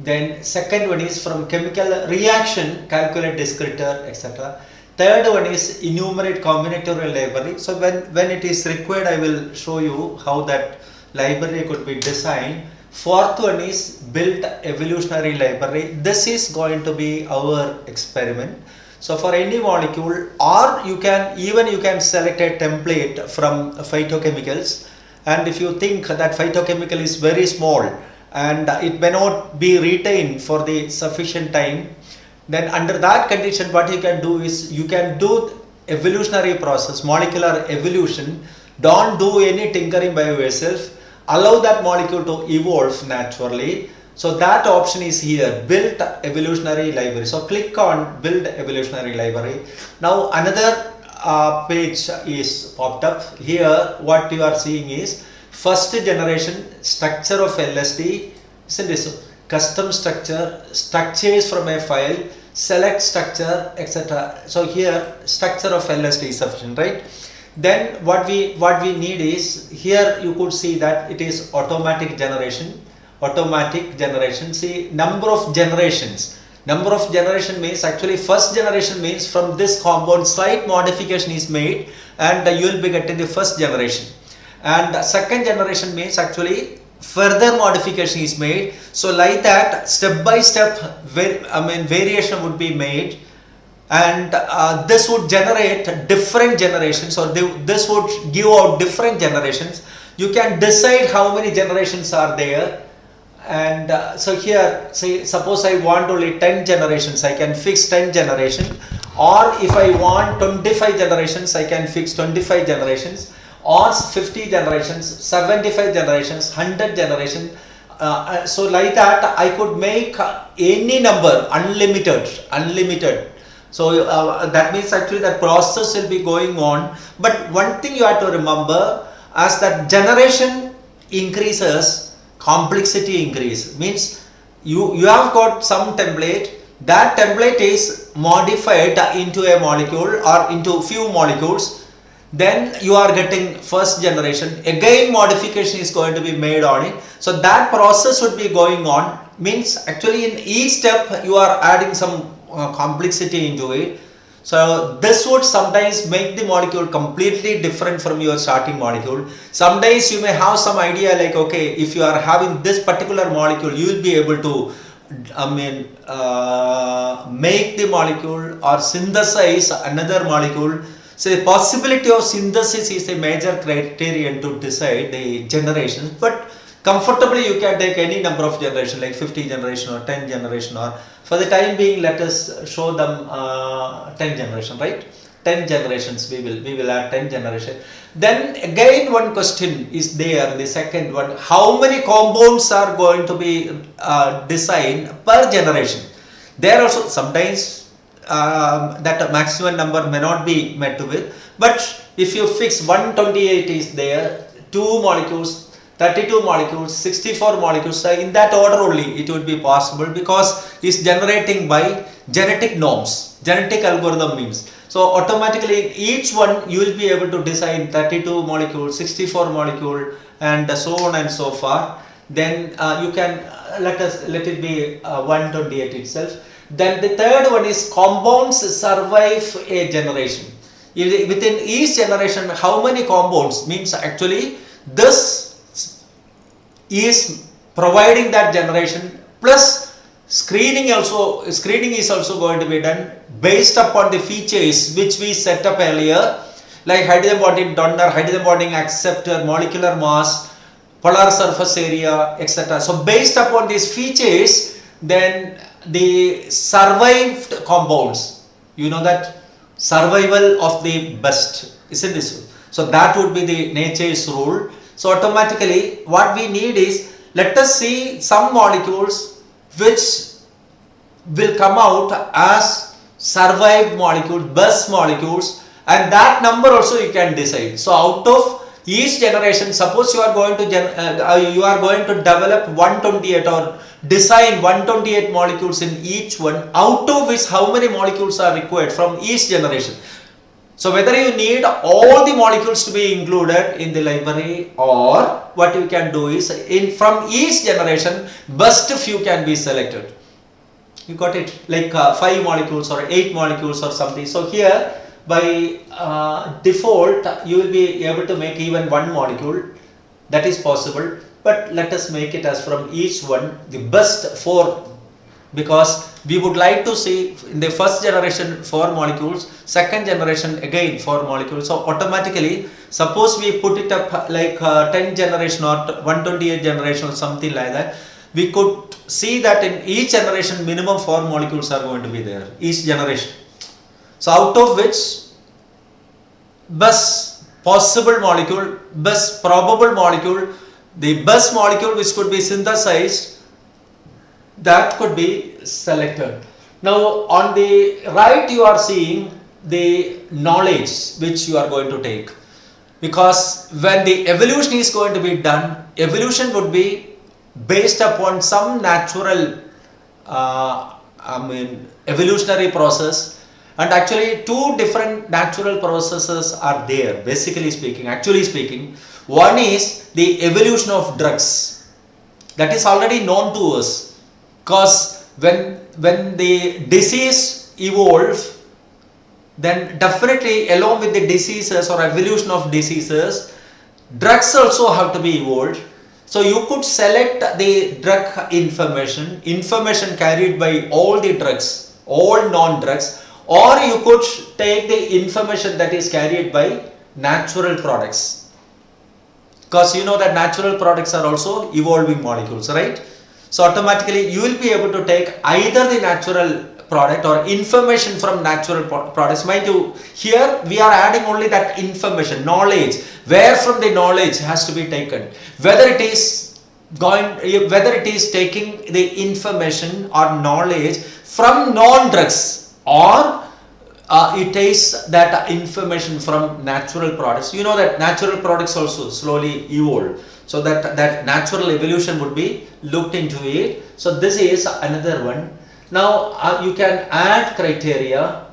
Then second one is from chemical reaction, calculate descriptor, etc. Third one is enumerate combinatorial library. So when it is required, I will show you how that library could be designed. Fourth one is build evolutionary library. This is going to be our experiment. So for any molecule, or you can select a template from phytochemicals. And if you think that phytochemical is very small and it may not be retained for the sufficient time, then under that condition what you can do is, you can do evolutionary process, molecular evolution. Don't do any tinkering by yourself. Allow that molecule to evolve naturally. So that option is here, build evolutionary library. So click on build evolutionary library. Now another page is popped up. Here what you are seeing is first generation structure of LSD, isn't this? Custom structure, structures from a file, select structure, etc. So here structure of LSD is sufficient, right? Then what we need is, here you could see that it is automatic generation. See, number of generations means actually first generation means from this compound slight modification is made and you will be getting the first generation. And second generation means actually further modification is made. So like that, step by step variation would be made. And this would generate different generations, or this would give out different generations. You can decide how many generations are there. And so here, say suppose I want only 10 generations, I can fix 10 generations. Or if I want 25 generations, I can fix 25 generations. Or 50 generations, 75 generations, 100 generations. So like that, I could make any number, unlimited. So that means actually that process will be going on. But one thing you have to remember, as that generation increases, complexity increase. Means you have got some template, that template is modified into a molecule or into few molecules. Then you are getting first generation, again modification is going to be made on it. So that process would be going on. Means actually in each step you are adding some complexity into it. So this would sometimes make the molecule completely different from your starting molecule. Sometimes you may have some idea like, okay, if you are having this particular molecule, you will be able to make the molecule or synthesize another molecule. So the possibility of synthesis is a major criterion to decide the generations. But comfortably you can take any number of generations, like 50 generation or 10 generation, or for the time being let us show them 10 generation, right? 10 generations. We will add 10 generation. Then again one question is there, the second one, how many compounds are going to be designed per generation? There also sometimes that maximum number may not be met with, but if you fix 128 is there, 2 molecules, 32 molecules, 64 molecules, in that order only it would be possible, because it's generating by genetic norms, genetic algorithm means. So automatically each one you will be able to design 32 molecules, 64 molecule, and so on and so forth. Then you can let it be 128 itself. Then the third one is compounds survive a generation. Within each generation, how many compounds, means actually this is providing that generation, plus screening is also going to be done based upon the features which we set up earlier, like hydrogen bonding donor, hydrogen bonding acceptor, molecular mass, polar surface area, etc. So based upon these features, then the survived compounds, you know that survival of the best, isn't this? So that would be the nature's rule. So automatically what we need is, let us see some molecules which will come out as survived molecules, best molecules, and that number also you can decide. So out of each generation, suppose you are going to develop 128 or design 128 molecules in each one, out of which how many molecules are required from each generation. So whether you need all the molecules to be included in the library, or what you can do is, from each generation best few can be selected. You got it? Like 5 molecules or 8 molecules or something. So here by default you will be able to make even 1 molecule. That is possible, but let us make it as from each one the best 4, because we would like to see in the first generation 4 molecules, second generation again 4 molecules. So automatically, suppose we put it up like 10 generation or 128 generation or something like that, we could see that in each generation minimum 4 molecules are going to be there, each generation. So out of which best possible molecule, best probable molecule, the best molecule which could be synthesized, that could be selected. Now on the right you are seeing the knowledge which you are going to take, because when the evolution is going to be done, evolution would be based upon some natural evolutionary process, and actually 2 different natural processes are there, basically speaking, actually speaking. One is the evolution of drugs, that is already known to us, because when the disease evolves, then definitely along with the diseases or evolution of diseases, drugs also have to be evolved. So you could select the drug information carried by all the drugs, all non-drugs, or you could take the information that is carried by natural products, because you know that natural products are also evolving molecules, right? So automatically you will be able to take either the natural product or information from natural products. Mind you, here we are adding only that information, knowledge, where from the knowledge has to be taken, whether it is taking the information or knowledge from non-drugs, or it is that information from natural products. You know that natural products also slowly evolve, so that natural evolution would be looked into it. So this is another one. Now you can add criteria,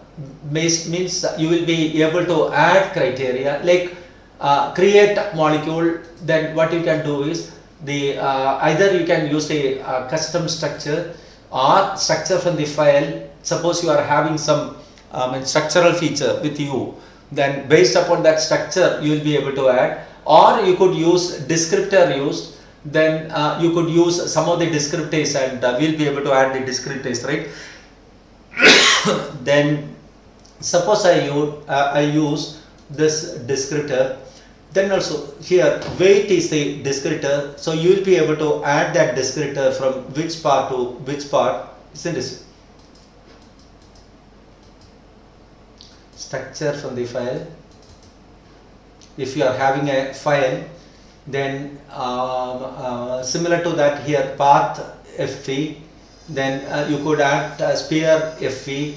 means you will be able to add criteria like create molecule. Then what you can do is either you can use a custom structure or structure from the file. Suppose you are having some structural feature with you, then based upon that structure you will be able to add, or you could use descriptor used. Then you could use some of the descriptors, and we'll be able to add the descriptors, right? Then suppose I use this descriptor, then also here weight is the descriptor, so you will be able to add that descriptor from which part to which part, isn't it? structure from the file. If you are having a file, then similar to that here, path FV, then you could add sphere FV,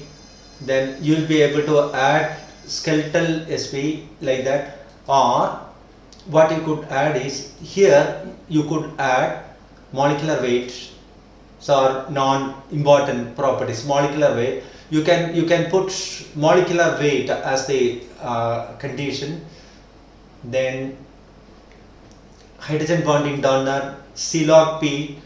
then you will be able to add skeletal SV like that. Or what you could add is, here you could add molecular weight, so non-important properties. Molecular weight, you can put molecular weight as the condition. Then hydrogen bonding donor, C log P,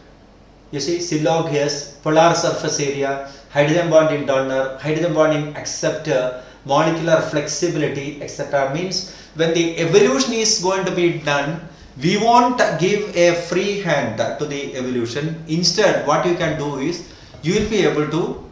you see C log S, polar surface area, hydrogen bonding donor, hydrogen bonding acceptor, molecular flexibility, etc. Means when the evolution is going to be done, we won't give a free hand to the evolution. Instead, what you can do is, you will be able to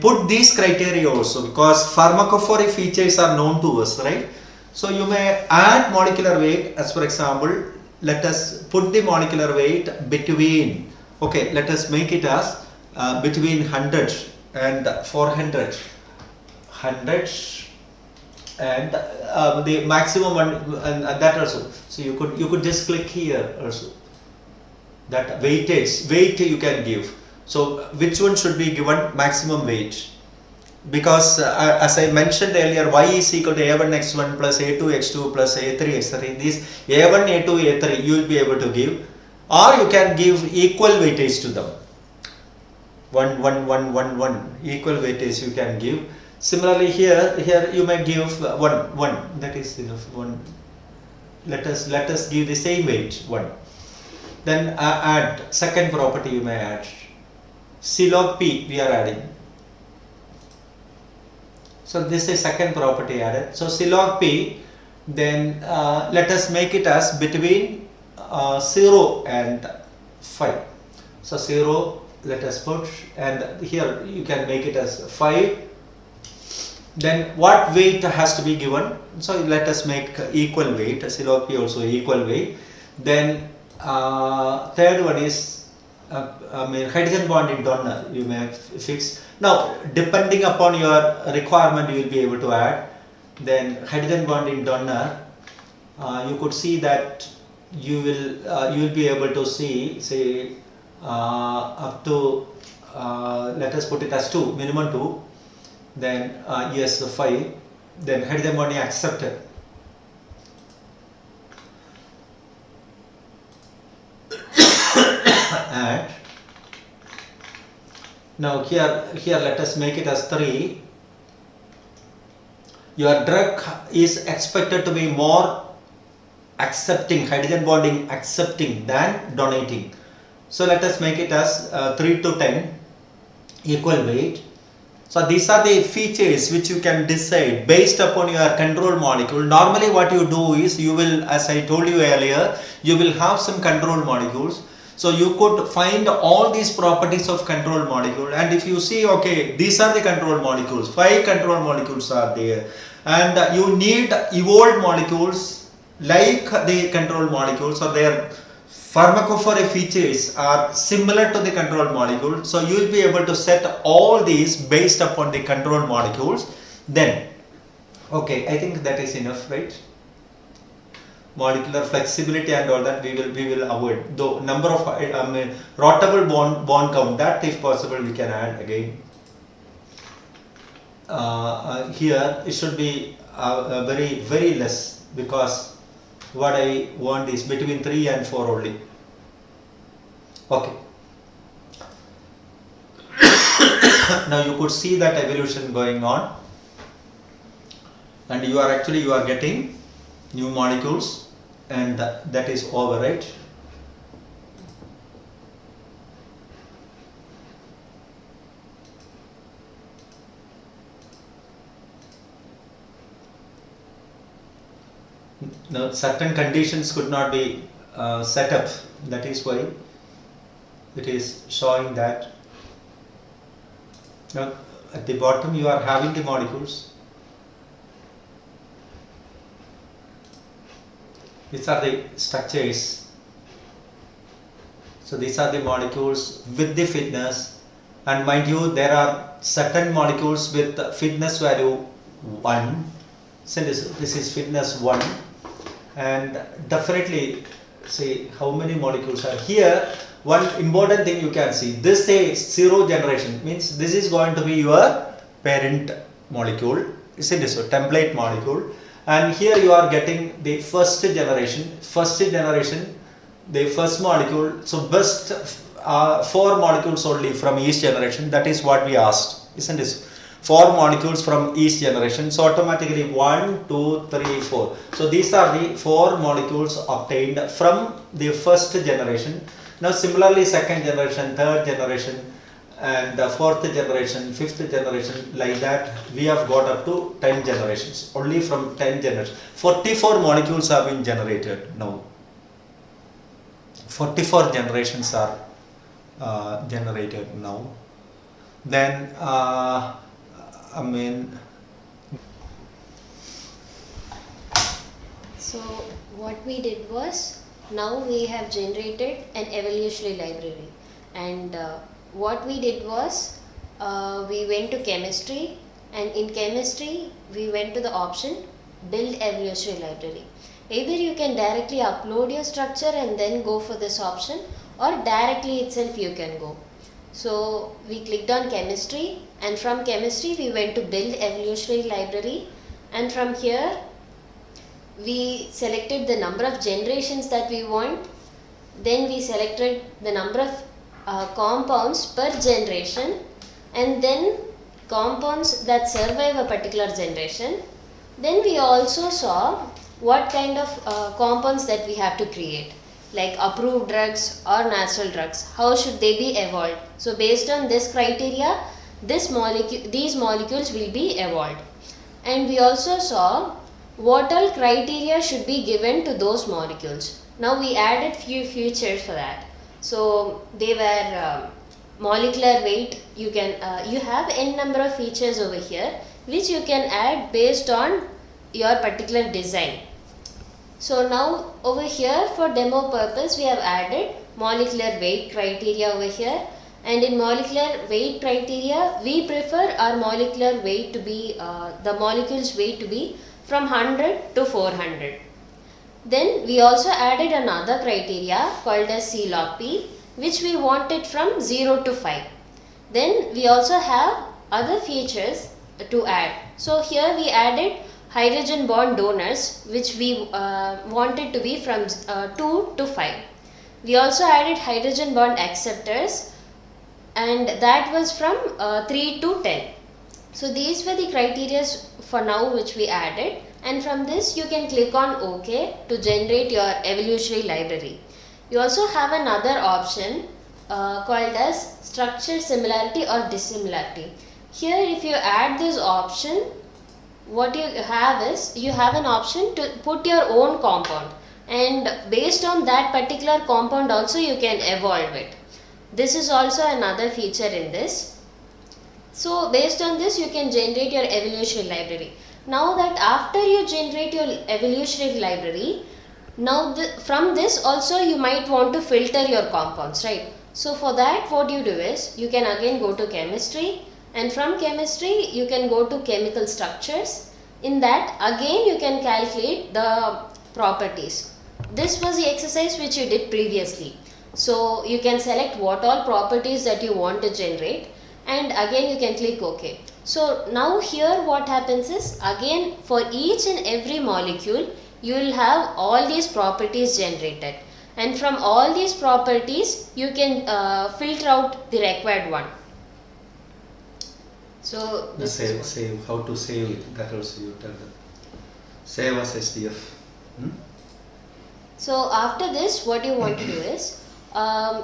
put these criteria also, because pharmacophore features are known to us, right? So you may add molecular weight, as for example, let us put the molecular weight between, okay, let us make it as between 100 and 400, 100 and the maximum one, and that also. So you could just click here also, that weight you can give. So which one should be given maximum weight? Because as I mentioned earlier, y is equal to a1x1 plus a2x2 plus a3x3. These a1, a2, a3 you will be able to give, or you can give equal weightage to them. 1, 1, 1, 1, 1 equal weightage you can give. Similarly here you may give 1, 1. That is enough. 1. Let us give the same weight 1. Then add second property. You may add C log P. We are adding. So this is second property added. So C log P, then let us make it as between 0 and 5. So 0 let us put, and here you can make it as 5. Then what weight has to be given? So let us make equal weight, C log P also equal weight. Then third one is hydrogen bonding donor you may fix. Now depending upon your requirement you will be able to add. Then hydrogen bonding donor, you could see that you will be able to see, say up to let us put it as 2, minimum 2. Then yes, 5. Then hydrogen bonding accepted. And now here let us make it as 3. Your drug is expected to be more accepting, hydrogen bonding accepting than donating. So let us make it as 3 to 10 equal weight. So these are the features which you can decide based upon your control molecule. Normally what you do is, you will, as I told you earlier, you will have some control molecules. So you could find all these properties of control molecule, and if you see, okay, these are the control molecules, 5 control molecules are there, and you need evolved molecules like the control molecules, or their pharmacophore features are similar to the control molecule. So you will be able to set all these based upon the control molecules. Then, okay, I think that is enough, right? Molecular flexibility and all that we will avoid. Though number of rotable bond count, that if possible we can add again. Here it should be very less, because what I want is between 3 and 4 only. Okay. Now you could see that evolution going on, and you are getting new molecules, and that is over, right? Now certain conditions could not be set up, that is why it is showing that. Now at the bottom you are having the molecules. These are the structures. So these are the molecules with the fitness, and mind you, there are certain molecules with fitness value 1. So this is fitness 1, and definitely see how many molecules are here. One important thing you can see, this says 0 generation, means this is going to be your parent molecule, isn't it? So template molecule, and here you are getting the first generation, the first molecule. So best 4 molecules only from each generation. That is what we asked, isn't it? 4 molecules from each generation. So automatically 1, 2, 3, 4. So these are the 4 molecules obtained from the first generation. Now similarly, second generation, third generation, and the fourth generation, fifth generation, like that we have got up to 10 generations. Only from 10 generations. 44 molecules have been generated now. 44 generations are generated now. Then So what we did was, now we have generated an evolutionary library, and what we did was, we went to chemistry, and in chemistry we went to the option build evolutionary library. Either you can directly upload your structure and then go for this option, or directly itself you can go. So we clicked on chemistry, and from chemistry we went to build evolutionary library, and from here we selected the number of generations that we want. Then we selected the number of compounds per generation, and then compounds that survive a particular generation. Then we also saw what kind of compounds that we have to create, like approved drugs or natural drugs. How should they be evolved? So based on this criteria, these molecules will be evolved. And we also saw what all criteria should be given to those molecules. Now we added few features for that. So they were molecular weight. You have n number of features over here, which you can add based on your particular design. So now over here, for demo purpose, we have added molecular weight criteria over here, and in molecular weight criteria we prefer our molecular weight to be the molecule's weight to be from 100 to 400. Then we also added another criteria called as C log P, which we wanted from 0 to 5. Then we also have other features to add. So here we added hydrogen bond donors, which we wanted to be from 2 to 5. We also added hydrogen bond acceptors, and that was from 3 to 10. So these were the criteria for now which we added, and from this you can click on OK to generate your evolutionary library. You also have another option called as structure similarity or dissimilarity. Here if you add this option, what you have is, you have an option to put your own compound, and based on that particular compound also you can evolve it. This is also another feature in this. So based on this you can generate your evolutionary library. Now that after you generate your evolutionary library, now from this also you might want to filter your compounds, right? So for that what you do is, you can again go to chemistry, and from chemistry you can go to chemical structures. In that again you can calculate the properties. This was the exercise which you did previously. So you can select what all properties that you want to generate, and again you can click OK. So now here what happens is, again for each and every molecule you will have all these properties generated, and from all these properties you can filter out the required one. So this save how to save it, that also you tell them. Save as SDF. So after this what you want to do is,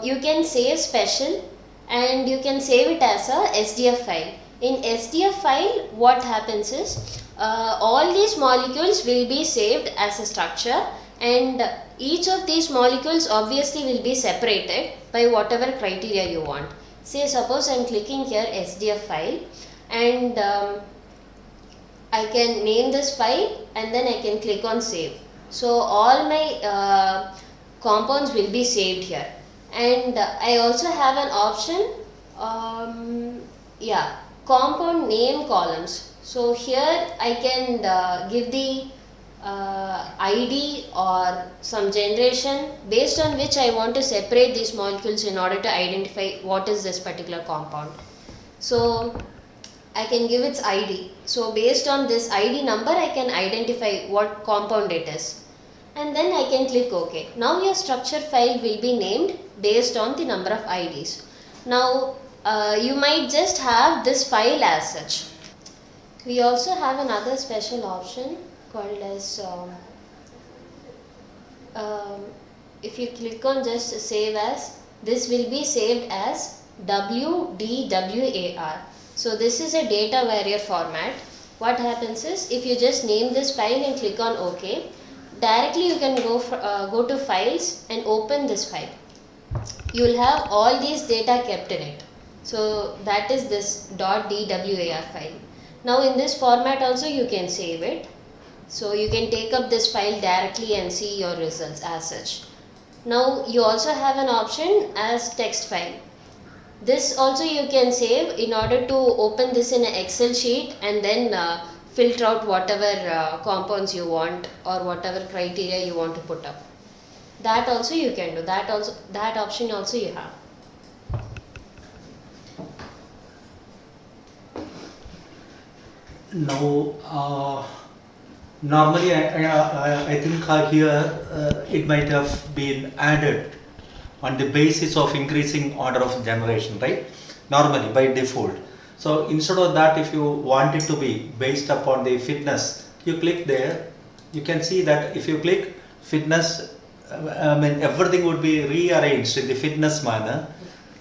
you can save special, and you can save it as a SDF file. In SDF file what happens is, all these molecules will be saved as a structure, and each of these molecules obviously will be separated by whatever criteria you want. Say suppose I am clicking here SDF file, and I can name this file, and then I can click on save. So all my compounds will be saved here, and I also have an option, compound name columns. So here I can give the ID or some generation based on which I want to separate these molecules in order to identify what is this particular compound. So I can give its ID. So based on this ID number I can identify what compound it is. And then I can click OK. Now your structure file will be named based on the number of IDs. Now you might just have this file as such. We also have another special option called as if you click on just save as, this will be saved as WDWAR. So this is a data warrior format. What happens is, if you just name this file and click on OK, directly you can go to files and open this file. You will have all these data kept in it. So that is this .dwar file. Now in this format also you can save it. So you can take up this file directly and see your results as such. Now you also have an option as text file. This also you can save in order to open this in an Excel sheet and then filter out whatever compounds you want or whatever criteria you want to put up. That also you can do. That option also you have. Now, normally I think here it might have been added on the basis of increasing order of generation, right? Normally by default. So instead of that, if you want it to be based upon the fitness, you click there. You can see that if you click fitness, everything would be rearranged in the fitness manner,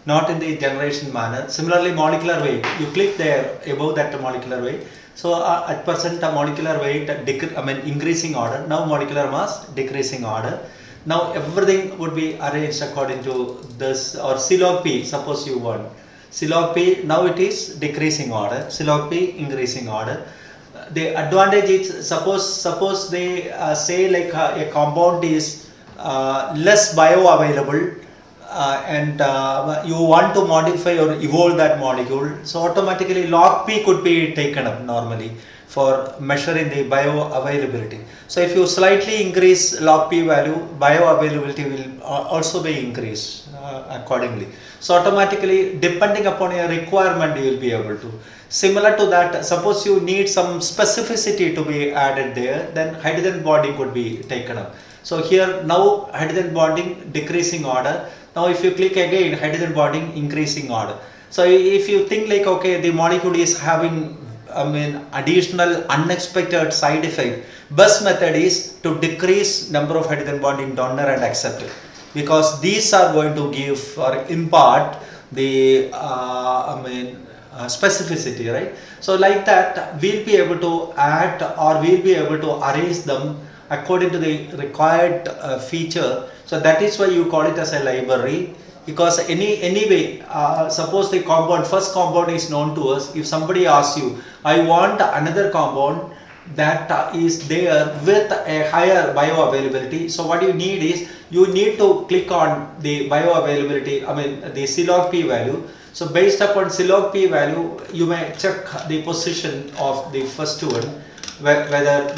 not in the generation manner. Similarly, molecular weight, you click there above that molecular weight. So at present molecular weight increasing order, now molecular mass decreasing order. Now everything would be arranged according to this, or C-log P, suppose you want. C-log P, now it is decreasing order, C-log P increasing order. The advantage is, suppose they say like a compound is less bioavailable and you want to modify or evolve that molecule, so automatically log P could be taken up normally for measuring the bioavailability. So if you slightly increase log P value, bioavailability will also be increased accordingly. So automatically, depending upon your requirement, you will be able to. Similar to that, suppose you need some specificity to be added there, then hydrogen bonding could be taken up. So here now hydrogen bonding decreasing order. Now if you click again, hydrogen bonding increasing order. So if you think like, okay, the molecule is having additional unexpected side effect, best method is to decrease number of hydrogen bonding donor and acceptor, because these are going to give or impart the specificity, right? So like that, we'll be able to add or we'll be able to arrange them according to the required feature. So that is why you call it as a library, because anyway, suppose the first compound is known to us. If somebody asks you, I want another compound that is there with a higher bioavailability, so what you need is, you need to click on the bioavailability, the C-log P value. So based upon C-log P value, you may check the position of the first one, whether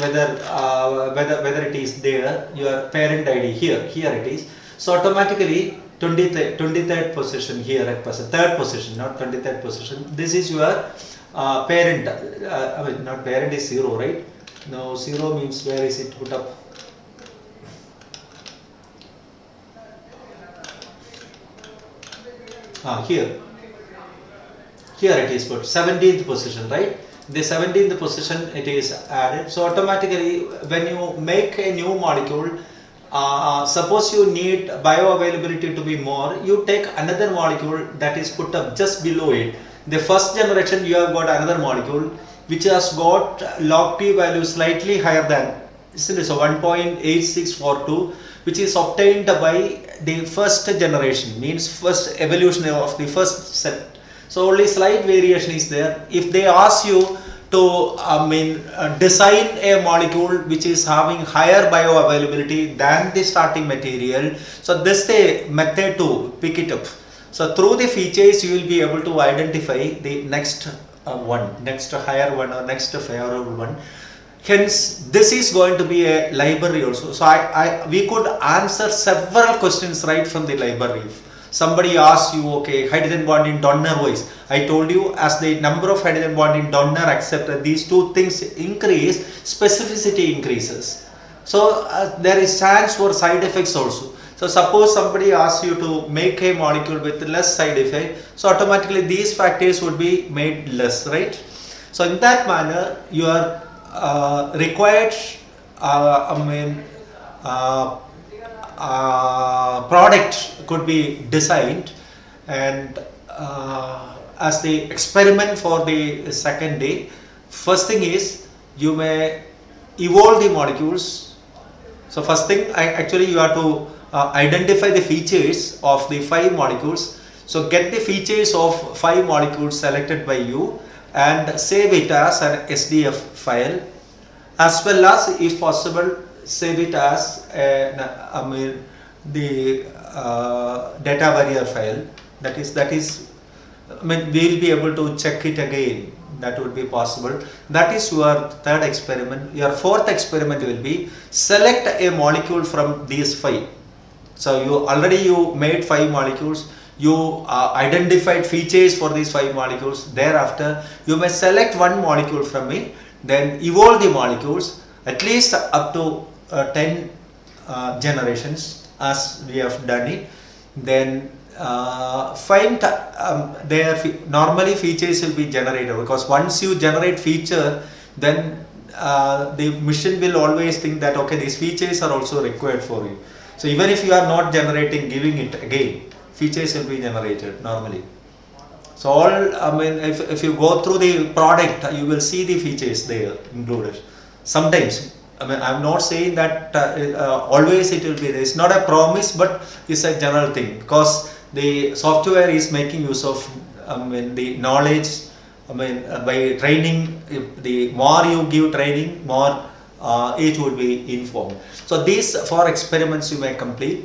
it is there, your parent ID here it is. So automatically 23rd position here at present, third position, not 23rd position. This is your parent. Not parent is 0, right? No, 0 means where is it put up? Here it is put 17th position, right? The 17th position it is added. So automatically, when you make a new molecule, suppose you need bioavailability to be more, you take another molecule that is put up just below it. The first generation, you have got another molecule which has got log P value slightly higher than, so 1.8642, which is obtained by the first generation, means first evolution of the first set. So only slight variation is there. If they ask you to design a molecule which is having higher bioavailability than the starting material, so this is the method to pick it up. So through the features, you will be able to identify the next one, next higher one or next favorable one. Hence, this is going to be a library also. So we could answer several questions right from the library. Somebody asks you, okay, hydrogen bond in donor wise. I told you, as the number of hydrogen bond in donor accepted, these two things increase, specificity increases. So there is chance for side effects also. So suppose somebody asks you to make a molecule with less side effect, so automatically these factors would be made less, right? So in that manner, your required product could be designed, and as the experiment for the second day, first thing is you may evolve the molecules. So first thing, actually you have to identify the features of the 5 molecules. So get the features of 5 molecules selected by you and save it as an SDF file, as well as, if possible, save it as the data warrior file. That is, we will be able to check it again. That would be possible. That is your third experiment. Your fourth experiment will be select a molecule from these 5. So you made 5 molecules. You identified features for these 5 molecules. Thereafter, you may select one molecule from it, then evolve the molecules at least up to 10 generations, as we have done it. Then find normally features will be generated, because once you generate feature, then the machine will always think that, okay, these features are also required for you. So even if you are not generating, giving it again, features will be generated normally. So all, if you go through the product, you will see the features there included. Sometimes, I'm not saying that always it will be there. It's not a promise, but it's a general thing, because the software is making use of the knowledge. By training, if the more you give training, more it would be informed. So these 4 experiments you may complete.